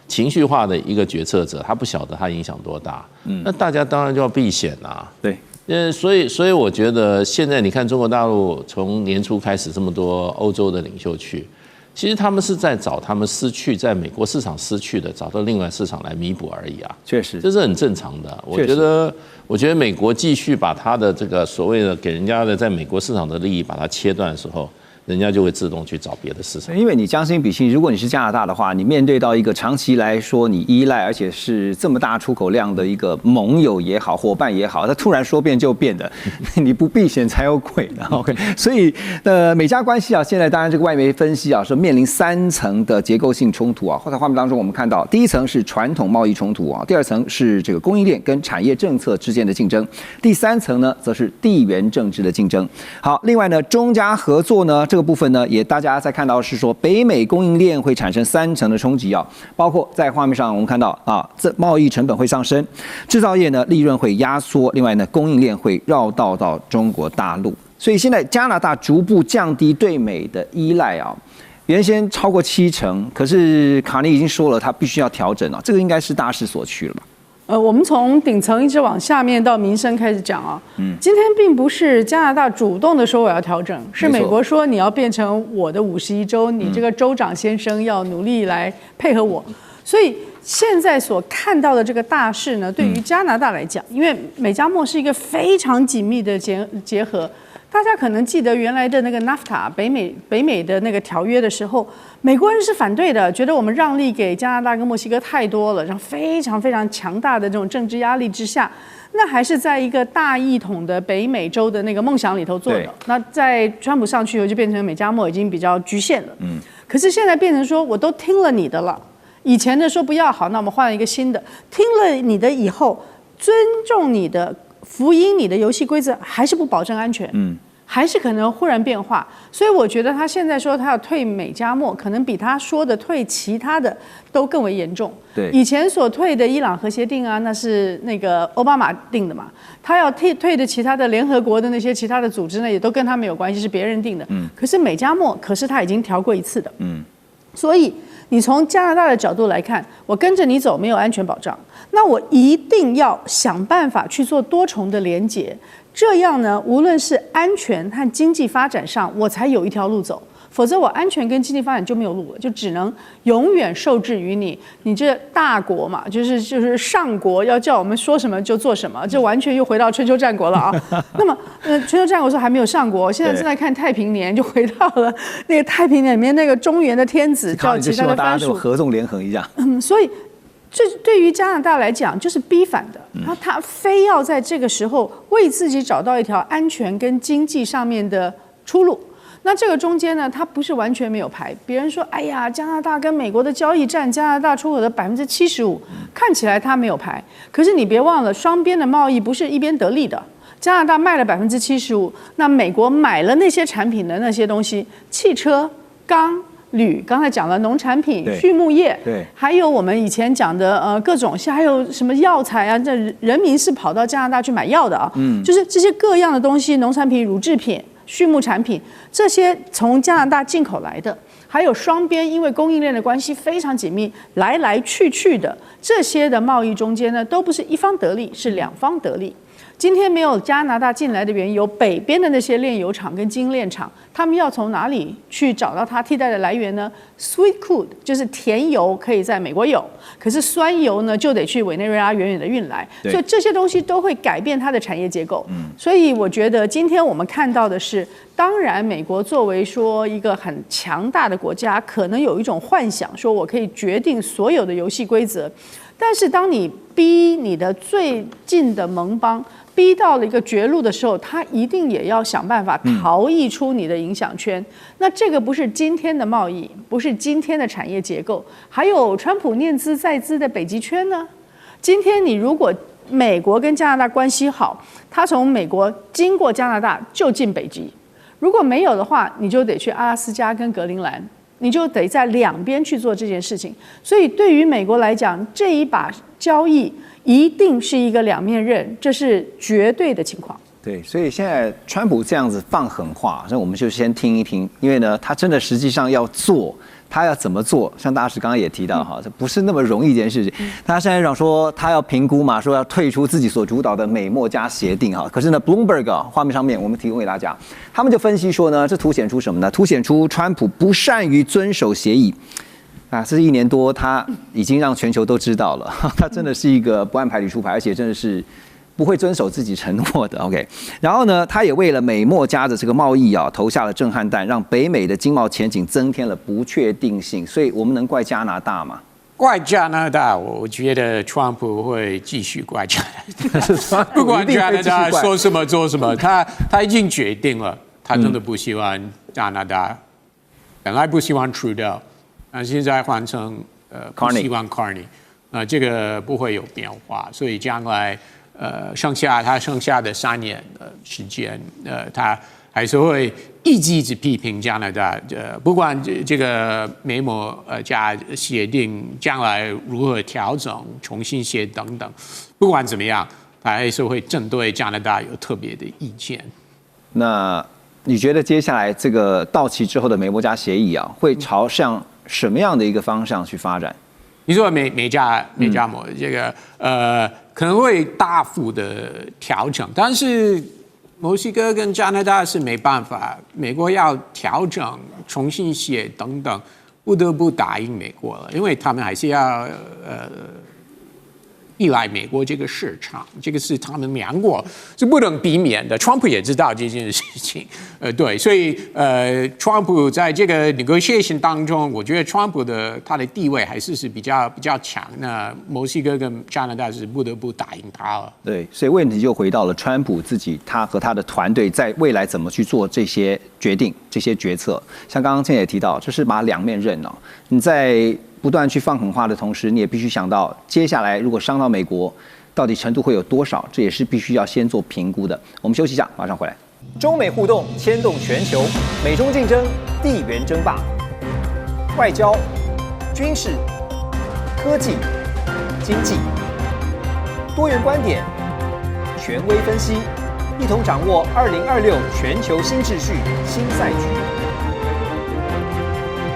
情绪化的一个决策者，他不晓得他影响多大。那大家当然就要避险啦。对，所以我觉得现在你看中国大陆从年初开始这么多欧洲的领袖去。其实他们是在找他们失去在美国市场失去的，找到另外市场来弥补而已啊。确实，这是很正常的。我觉得美国继续把它的这个所谓的给人家的在美国市场的利益把它切断的时候，人家就会自动去找别的市场。因为你将心比心，如果你是加拿大的话，你面对到一个长期来说你依赖而且是这么大出口量的一个盟友也好、伙伴也好，他突然说变就变的，你不避险才有鬼的。OK， 所以美加关系啊，现在当然这个外媒分析啊，是面临3层的结构性冲突啊。在画面当中我们看到，第一层是传统贸易冲突啊，第二层是这个供应链跟产业政策之间的竞争，第3层呢则是地缘政治的竞争。好，另外呢，中加合作呢。这个部分呢，也大家在看到是说，北美供应链会产生3层的冲击啊，包括在画面上我们看到啊，这贸易成本会上升，制造业呢利润会压缩，另外呢供应链会绕道到中国大陆，所以现在加拿大逐步降低对美的依赖啊，原先超过70%，可是卡尼已经说了，他必须要调整啊，这个应该是大势所趋了吧？我们从顶层一直往下面到民生开始讲啊。今天并不是加拿大主动的说我要调整，是美国说你要变成我的51州，你这个州长先生要努力来配合我。所以现在所看到的这个大势呢，对于加拿大来讲，因为美加墨是一个非常紧密的结合。大家可能记得原来的那个 NAFTA 北美的那个条约的时候，美国人是反对的，觉得我们让利给加拿大跟墨西哥太多了，然后非常非常强大的这种政治压力之下，那还是在一个大一统的北美洲的那个梦想里头做的。那在川普上去以后，就变成美加墨已经比较局限了。可是现在变成说我都听了你的了，以前的说不要好，那我们换了一个新的，听了你的以后，尊重你的。福音你的游戏规则还是不保证安全，还是可能忽然变化，所以我觉得他现在说他要退美加墨，可能比他说的退其他的都更为严重。对，以前所退的伊朗核协定啊，那是那个奥巴马定的嘛，他要退的其他的联合国的那些其他的组织呢，也都跟他没有关系，是别人定的。可是美加墨，可是他已经调过一次的。所以你从加拿大的角度来看，我跟着你走没有安全保障，那我一定要想办法去做多重的连结，这样呢，无论是安全和经济发展上，我才有一条路走。否则我安全跟经济发展就没有路了，就只能永远受制于你这大国嘛，就是上国要叫我们说什么就做什么，这完全又回到春秋战国了啊。那么春秋战国时候还没有上国，现在正在看太平年，就回到了那个太平年里面那个中原的天子叫其他的藩属合纵连横一样。所以这对于加拿大来讲就是逼反的，他非要在这个时候为自己找到一条安全跟经济上面的出路。那这个中间呢，它不是完全没有排。别人说，哎呀，加拿大跟美国的交易占加拿大出口的75%，看起来它没有排。可是你别忘了，双边的贸易不是一边得利的。加拿大卖了75%，那美国买了那些产品的那些东西，汽车、钢、铝，刚才讲了农产品、畜牧业，对，还有我们以前讲的各种，还有什么药材啊，这人民是跑到加拿大去买药的啊，就是这些各样的东西，农产品、乳制品。畜牧产品这些从加拿大进口来的，还有双边因为供应链的关系非常紧密，来来去去的这些的贸易中间呢，都不是一方得利，是两方得利。今天没有加拿大进来的原因，有北边的那些炼油厂跟精炼厂，他们要从哪里去找到它替代的来源呢 ？Sweet crude 就是甜油可以在美国有，可是酸油呢就得去委内瑞拉远远的运来，所以这些东西都会改变它的产业结构。所以我觉得今天我们看到的是，当然美国作为说一个很强大的国家，可能有一种幻想，说我可以决定所有的游戏规则，但是当你逼你的最近的盟邦逼到了一个绝路的时候，他一定也要想办法逃逸出你的影响圈。那这个不是今天的贸易，不是今天的产业结构，还有川普念兹在兹的北极圈呢。今天你如果美国跟加拿大关系好，他从美国经过加拿大就进北极；如果没有的话，你就得去阿拉斯加跟格陵兰，你就得在两边去做这件事情。所以对于美国来讲，这一把交易一定是一个两面刃，这是绝对的情况。对，所以现在川普这样子放狠话，那我们就先听一听，因为呢，他真的实际上要做，他要怎么做？像大使刚刚也提到哈，这不是那么容易一件事情。他现在讲说他要评估嘛，说要退出自己所主导的美墨加协定哈。可是呢 ，Bloomberg 画面上面我们提供给大家，他们就分析说呢，这凸显出什么呢？凸显出川普不善于遵守协议。啊，这1年多，他已经让全球都知道了，他真的是一个不按牌理出牌，而且真的是不会遵守自己承诺的。OK， 然后呢，他也为了美墨加的这个贸易啊投下了震撼弹，让北美的经贸前景增添了不确定性。所以我们能怪加拿大吗？怪加拿大，我觉得川普会继续怪加拿大，不管加拿大说什么做什么，他已经决定了，他真的不喜欢加拿大，本来不喜欢 Trudeau。现在换成不希望 Carney， 这个不会有变化，所以将来剩下的3年的时间，他还是会一直批评加拿大，不管这个美墨加协定将来如何调整、重新写等等，不管怎么样，他还是会针对加拿大有特别的意见。那你觉得接下来这个到期之后的美墨加协议啊，会朝向什么样的一个方向去发展？你说美加墨这个可能会大幅的调整，但是墨西哥跟加拿大是没办法，美国要调整、重新写等等，不得不答应美国了，因为他们还是要依赖美国这个市场，这个是他们2国是不能避免的。川普也知道这件事情，对，所以川普在这个 negotiation 当中，我觉得川普他的地位还是比较强。那墨西哥跟加拿大是不得不答应他了。对，所以问题就回到了川普自己，他和他的团队在未来怎么去做这些决定、这些决策。像刚刚倩也提到，这是把2面刃哦，你在不断去放狠话的同时，你也必须想到，接下来如果伤到美国，到底程度会有多少？这也是必须要先做评估的。我们休息一下，马上回来。中美互动牵动全球，美中竞争，地缘争霸，外交、军事、科技、经济，多元观点，权威分析，一同掌握2026全球新秩序、新赛局。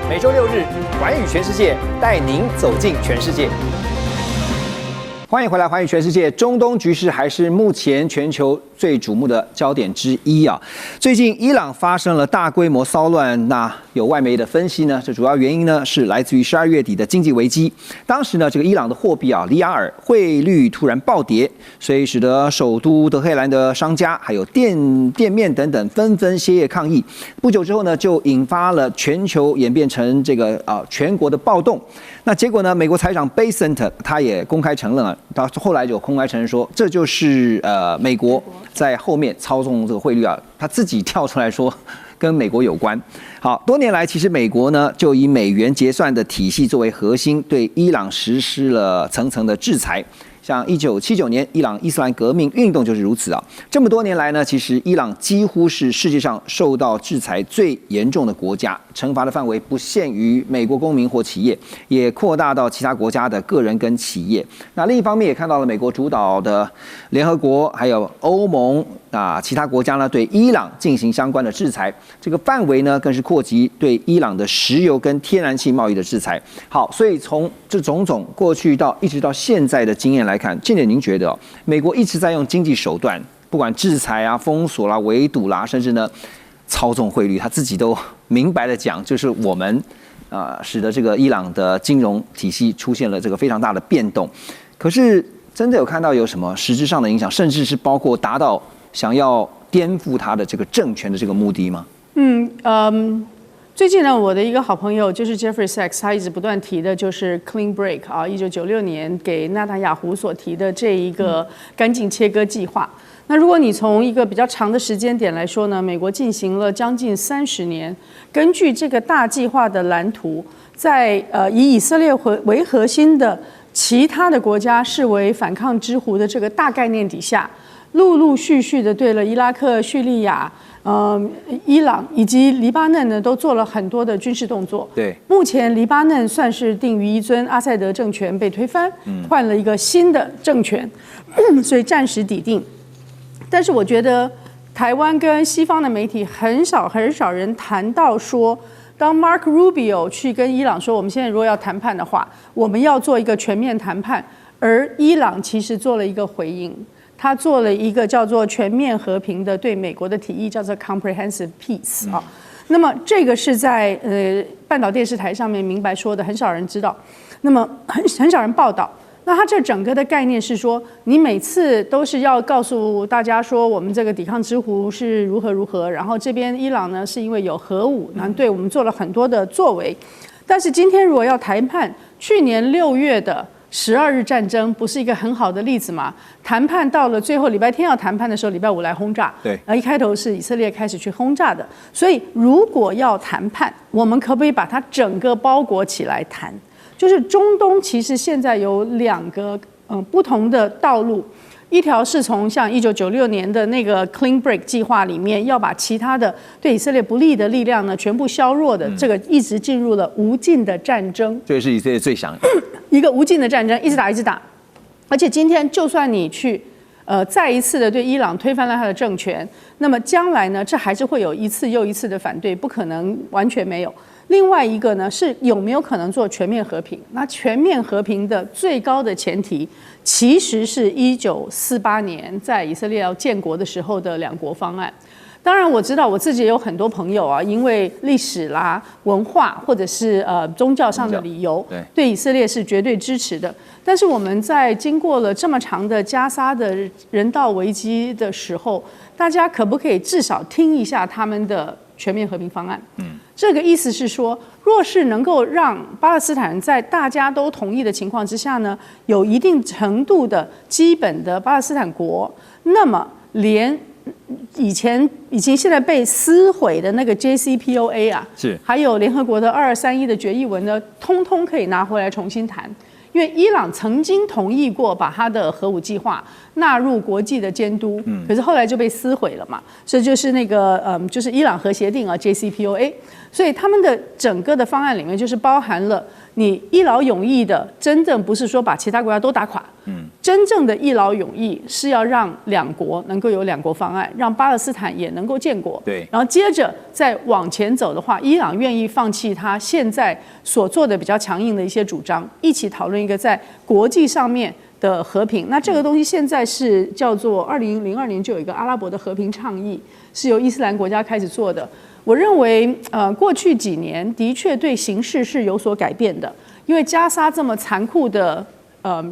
每周6日，寰宇全世界带您走进全世界。欢迎回来，寰宇全世界。中东局势还是目前全球最瞩目的焦点之一啊。最近伊朗发生了大规模骚乱，那有外媒的分析呢，这主要原因呢是来自于12月底的经济危机。当时呢，这个伊朗的货币里亚尔汇率突然暴跌，所以使得首都德黑兰的商家还有店面等等纷纷歇业抗议。不久之后呢，就引发了全球演变成这个全国的暴动。那结果呢，美国财长 Bessent 他也公开承认了。到后来就公开承认说，这就是美国在后面操纵这个汇率啊，他自己跳出来说跟美国有关。好，多年来其实美国呢就以美元结算的体系作为核心，对伊朗实施了层层的制裁。像1979年伊朗伊斯兰革命运动就是如此啊。这么多年来呢，其实伊朗几乎是世界上受到制裁最严重的国家，惩罚的范围不限于美国公民或企业，也扩大到其他国家的个人跟企业。那另一方面也看到了美国主导的联合国还有欧盟其他国家呢对伊朗进行相关的制裁，这个范围呢更是扩及对伊朗的石油跟天然气贸易的制裁。好，所以从这种种过去一直到现在的经验来看，建姐您觉得美国一直在用经济手段，不管制裁啊、封锁啦、围堵啦，甚至呢操纵汇率，他自己都明白的讲，就是我们使得这个伊朗的金融体系出现了这个非常大的变动。可是真的有看到有什么实质上的影响，甚至是包括达到想要颠覆他的这个政权的这个目的吗？最近呢，我的一个好朋友就是 Jeffrey Sachs， 他一直不断提的就是 Clean Break 1996年给纳塔亚胡所提的这一个干净切割计划。那如果你从一个比较长的时间点来说呢，美国进行了将近30年，根据这个大计划的蓝图，在以以色列为核心的其他的国家视为反抗之狐的这个大概念底下，陆陆续续的对了伊拉克、叙利亚、伊朗以及黎巴嫩呢，都做了很多的军事动作。对，目前黎巴嫩算是定于一尊，阿塞德政权被推翻，换了一个新的政权，所以暂时抵定。但是我觉得台湾跟西方的媒体很少人谈到说，当 Mark Rubio 去跟伊朗说，我们现在如果要谈判的话，我们要做一个全面谈判，而伊朗其实做了一个回应，他做了一个叫做全面和平的对美国的提议，叫做 Comprehensive Peace 啊。那么这个是在半岛电视台上面明白说的，很少人知道，那么很少人报道。那它这整个的概念是说，你每次都是要告诉大家说，我们这个抵抗之湖是如何如何，然后这边伊朗呢是因为有核武，然后对我们做了很多的作为。但是今天如果要谈判，去年6月的12日战争不是一个很好的例子吗？谈判到了最后礼拜天要谈判的时候，礼拜5来轰炸，对，一开头是以色列开始去轰炸的。所以如果要谈判，我们可不可以把它整个包裹起来谈？就是中东其实现在有2个不同的道路，一条是从像1996年的那个 Clean Break 计划里面，要把其他的对以色列不利的力量呢全部削弱的，这个一直进入了无尽的战争。这是以色列最想一个无尽的战争，一直打一直打，而且今天就算你去再一次的对伊朗推翻了他的政权，那么将来呢，这还是会有一次又一次的反对，不可能完全没有。另外一个呢，是有没有可能做全面和平？那全面和平的最高的前提，其实是1948年在以色列要建国的时候的2国方案。当然我知道我自己也有很多朋友啊，因为历史啦、文化或者是宗教上的理由，对以色列是绝对支持的。但是我们在经过了这么长的加沙的人道危机的时候，大家可不可以至少听一下他们的全面和平方案？这个意思是说，若是能够让巴勒斯坦人在大家都同意的情况之下呢，有一定程度的基本的巴勒斯坦国，那么连以前已经现在被撕毁的那个 JCPOA 啊，是还有联合国的2231的决议文呢，通通可以拿回来重新谈。因为伊朗曾经同意过把他的核武计划纳入国际的监督，可是后来就被撕毁了嘛。这就是那个就是伊朗核协定啊 JCPOA。所以他们的整个的方案里面就是包含了你一劳永逸的，真正不是说把其他国家都打垮，真正的一劳永逸是要让2国能够有2国方案，让巴勒斯坦也能够建国。对，然后接着再往前走的话，伊朗愿意放弃他现在所做的比较强硬的一些主张，一起讨论一个在国际上面的和平。那这个东西现在是叫做2002年就有一个阿拉伯的和平倡议，是由伊斯兰国家开始做的。我认为，过去几年的确对形势是有所改变的，因为加沙这么残酷的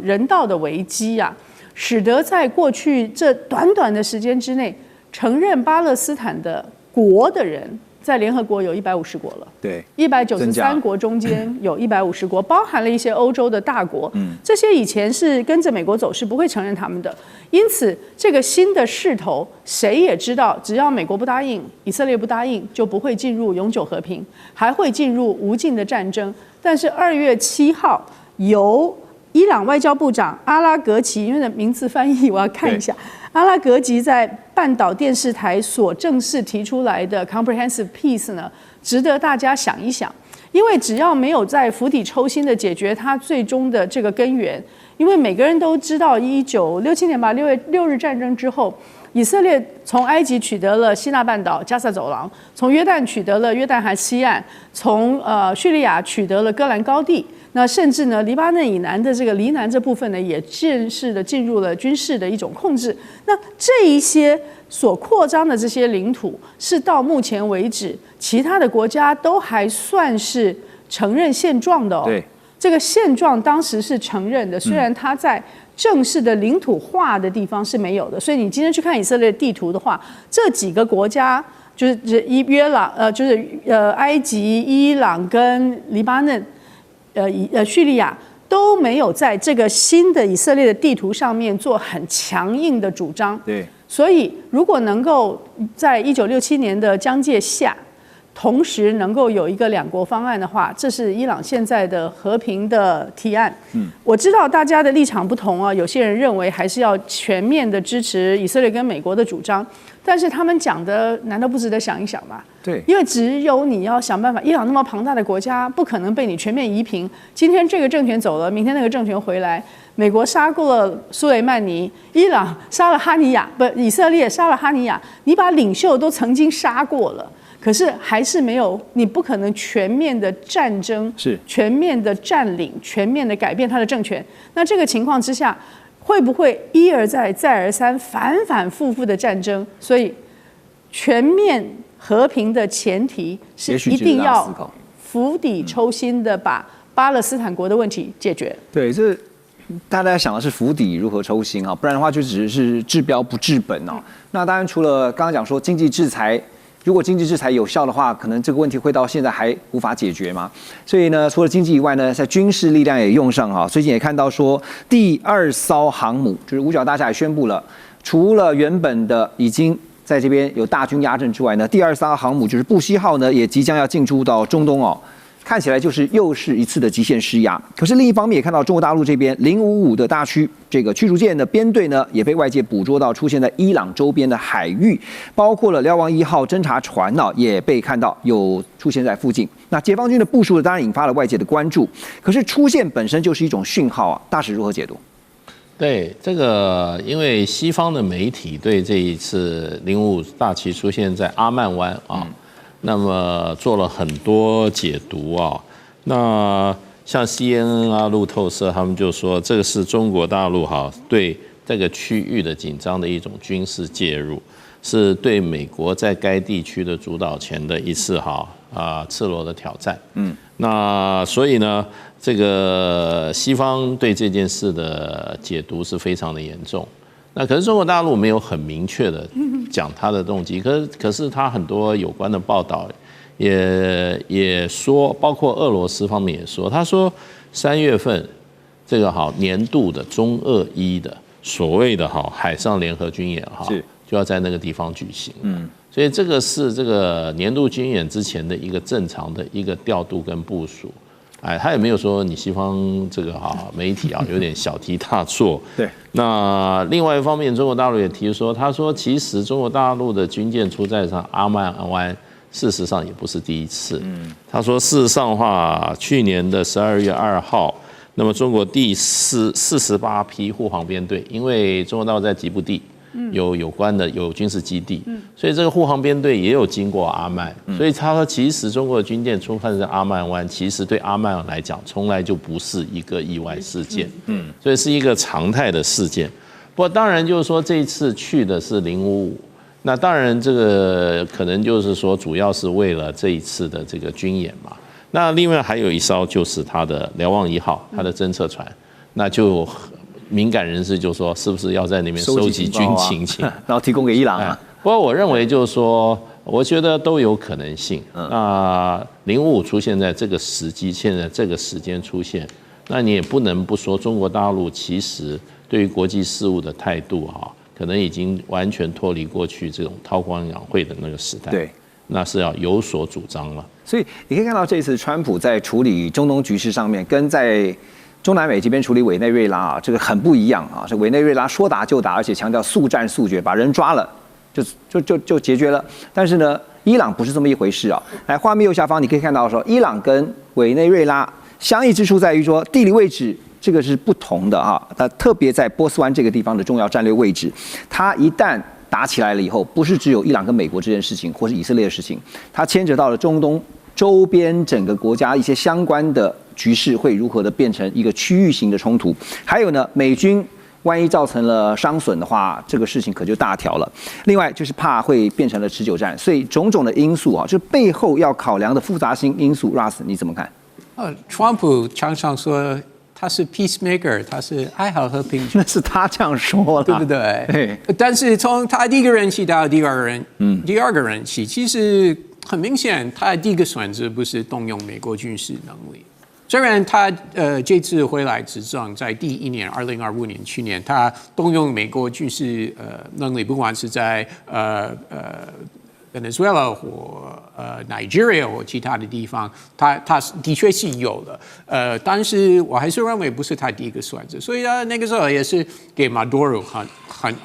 人道的危机啊，使得在过去这短短的时间之内，承认巴勒斯坦的国的人，在联合国有150国了。对，193国中间有150国，包含了一些欧洲的大国。这些以前是跟着美国走，是不会承认他们的。因此，这个新的势头，谁也知道，只要美国不答应，以色列不答应，就不会进入永久和平，还会进入无尽的战争。但是2月7号，由伊朗外交部长阿拉格齐，因为名字翻译我要看一下，阿拉格齐在半岛电视台所正式提出来的 Comprehensive Peace 呢，值得大家想一想。因为只要没有在釜底抽薪的解决它最终的这个根源，因为每个人都知道1967年吧，6月6日战争之后，以色列从埃及取得了西奈半岛加萨走廊，从约旦取得了约旦河西岸，从叙利亚取得了戈兰高地，那甚至呢黎巴嫩以南的这个黎南这部分呢，也正式的进入了军事的一种控制。那这一些所扩张的这些领土，是到目前为止其他的国家都还算是承认现状的哦。对，这个现状当时是承认的，虽然它在正式的领土化的地方是没有的。所以你今天去看以色列地图的话，这几个国家就是埃及、伊朗跟黎巴嫩、叙利亚都没有在这个新的以色列的地图上面做很强硬的主张。对。所以，如果能够在1967年的疆界下，同时能够有一个2国方案的话，这是伊朗现在的和平的提案。我知道大家的立场不同啊，有些人认为还是要全面的支持以色列跟美国的主张，但是他们讲的难道不值得想一想吗？对，因为只有你要想办法，伊朗那么庞大的国家，不可能被你全面夷平。今天这个政权走了，明天那个政权回来。美国杀过了苏雷曼尼，伊朗杀了哈尼亚，以色列杀了哈尼亚，你把领袖都曾经杀过了。可是还是没有，你不可能全面的战争，是全面的占领，全面的改变他的政权。那这个情况之下，会不会一而再再而三反反复复的战争？所以全面和平的前提是一定要釜底抽薪的把巴勒斯坦国的问题解决。对，这大家想的是釜底如何抽薪啊，不然的话就只是治标不治本哦。那当然除了刚刚讲说经济制裁。如果经济制裁有效的话，可能这个问题会到现在还无法解决嘛。所以呢，除了经济以外呢，在军事力量也用上哈。最近也看到说，第2艘航母就是五角大厦也宣布了，除了原本的已经在这边有大军压阵之外呢，第2艘航母就是布希号呢，也即将要进驻到中东哦。看起来就是又是一次的极限施压。可是另一方面也看到中国大陆这边055的大驱这个驱逐舰的编队呢，也被外界捕捉到出现在伊朗周边的海域，包括了瞭望1号侦察船呢，也被看到有出现在附近。那解放军的部署当然引发了外界的关注，可是出现本身就是一种讯号啊，大使如何解读？对这个，因为西方的媒体对这一次055大旗出现在阿曼湾啊。那么做了很多解读啊，那像 CNN 啊、路透社他们就说，这个是中国大陆对这个区域的紧张的一种军事介入，是对美国在该地区的主导权的一次赤裸的挑战。那所以呢，这个西方对这件事的解读是非常的严重。那可是中国大陆没有很明确的讲他的动机，可是他很多有关的报道也说，包括俄罗斯方面也说，他说3月份这个年度的中俄伊的所谓的海上联合军演就要在那个地方举行。所以这个是这个年度军演之前的一个正常的一个调度跟部署。他也没有说你西方这个媒体有点小题大做。对。那另外一方面，中国大陆也提出说，他说其实中国大陆的军舰出在上阿曼湾，事实上也不是第一次。他说事实上的话，去年的12月2号，那么中国第48批护航编队，因为中国大陆在吉布地。有关的有军事基地，所以这个护航编队也有经过阿曼，所以他说其实中国的军舰出现在阿曼湾，其实对阿曼来讲从来就不是一个意外事件，所以是一个常态的事件。不过当然就是说这一次去的是055，那当然这个可能就是说主要是为了这一次的这个军演嘛。那另外还有一艘就是它的瞭望1号，它的侦测船，那就。敏感人士就说，是不是要在那边收集军情，然后提供给伊朗啊？不过我认为就是说，我觉得都有可能性。那055出现在这个时机，现在这个时间出现，那你也不能不说中国大陆其实对于国际事务的态度可能已经完全脱离过去这种韬光养晦的那个时代。对，那是要有所主张了。所以你可以看到，这次川普在处理中东局势上面，跟在中南美这边处理委内瑞拉这个很不一样啊！这委内瑞拉说打就打，而且强调速战速决，把人抓了就解决了。但是呢，伊朗不是这么一回事啊！来，画面右下方你可以看到说，伊朗跟委内瑞拉相异之处在于说，地理位置这个是不同的啊。它特别在波斯湾这个地方的重要战略位置，它一旦打起来了以后，不是只有伊朗跟美国这件事情，或是以色列的事情，它牵扯到了中东周边整个国家一些相关的局势会如何的变成一个区域性的冲突。还有呢，美军万一造成了伤损的话，这个事情可就大条了。另外就是怕会变成了持久战，所以种种的因素就背后要考量的复杂性因素。Russ， 你怎么看？川普常常说他是 peacemaker， 他是爱好和平。那是他这样说的，对不对？但是从他第一个任期到第二个任期，其实很明显，他的第一个选择不是动用美国军事能力。虽然他这次回来执政，在第一年2025年去年，他动用美国军事能力，不管是在Venezuela 或Nigeria 或其他的地方，他的确是有的。但是我还是认为不是他第一个选择，所以那个时候也是给 Maduro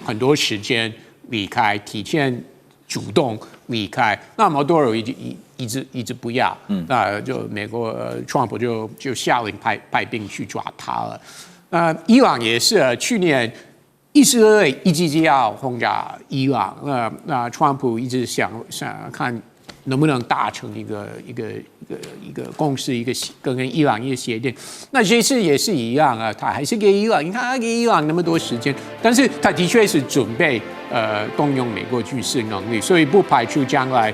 很多时间离开，提前主动离开。那 Maduro 一直不要，那就美国Trump 就下令派兵去抓他了。伊朗也是去年以色列一直要轰炸伊朗，那川普一直想看能不能达成一个共识，跟伊朗一个协定。那这次也是一样啊，他还是给伊朗，你看他给伊朗那么多时间，但是他的确是准备动用美国军事能力，所以不排除将来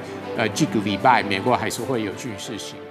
这个礼拜美国还是会有军事行动。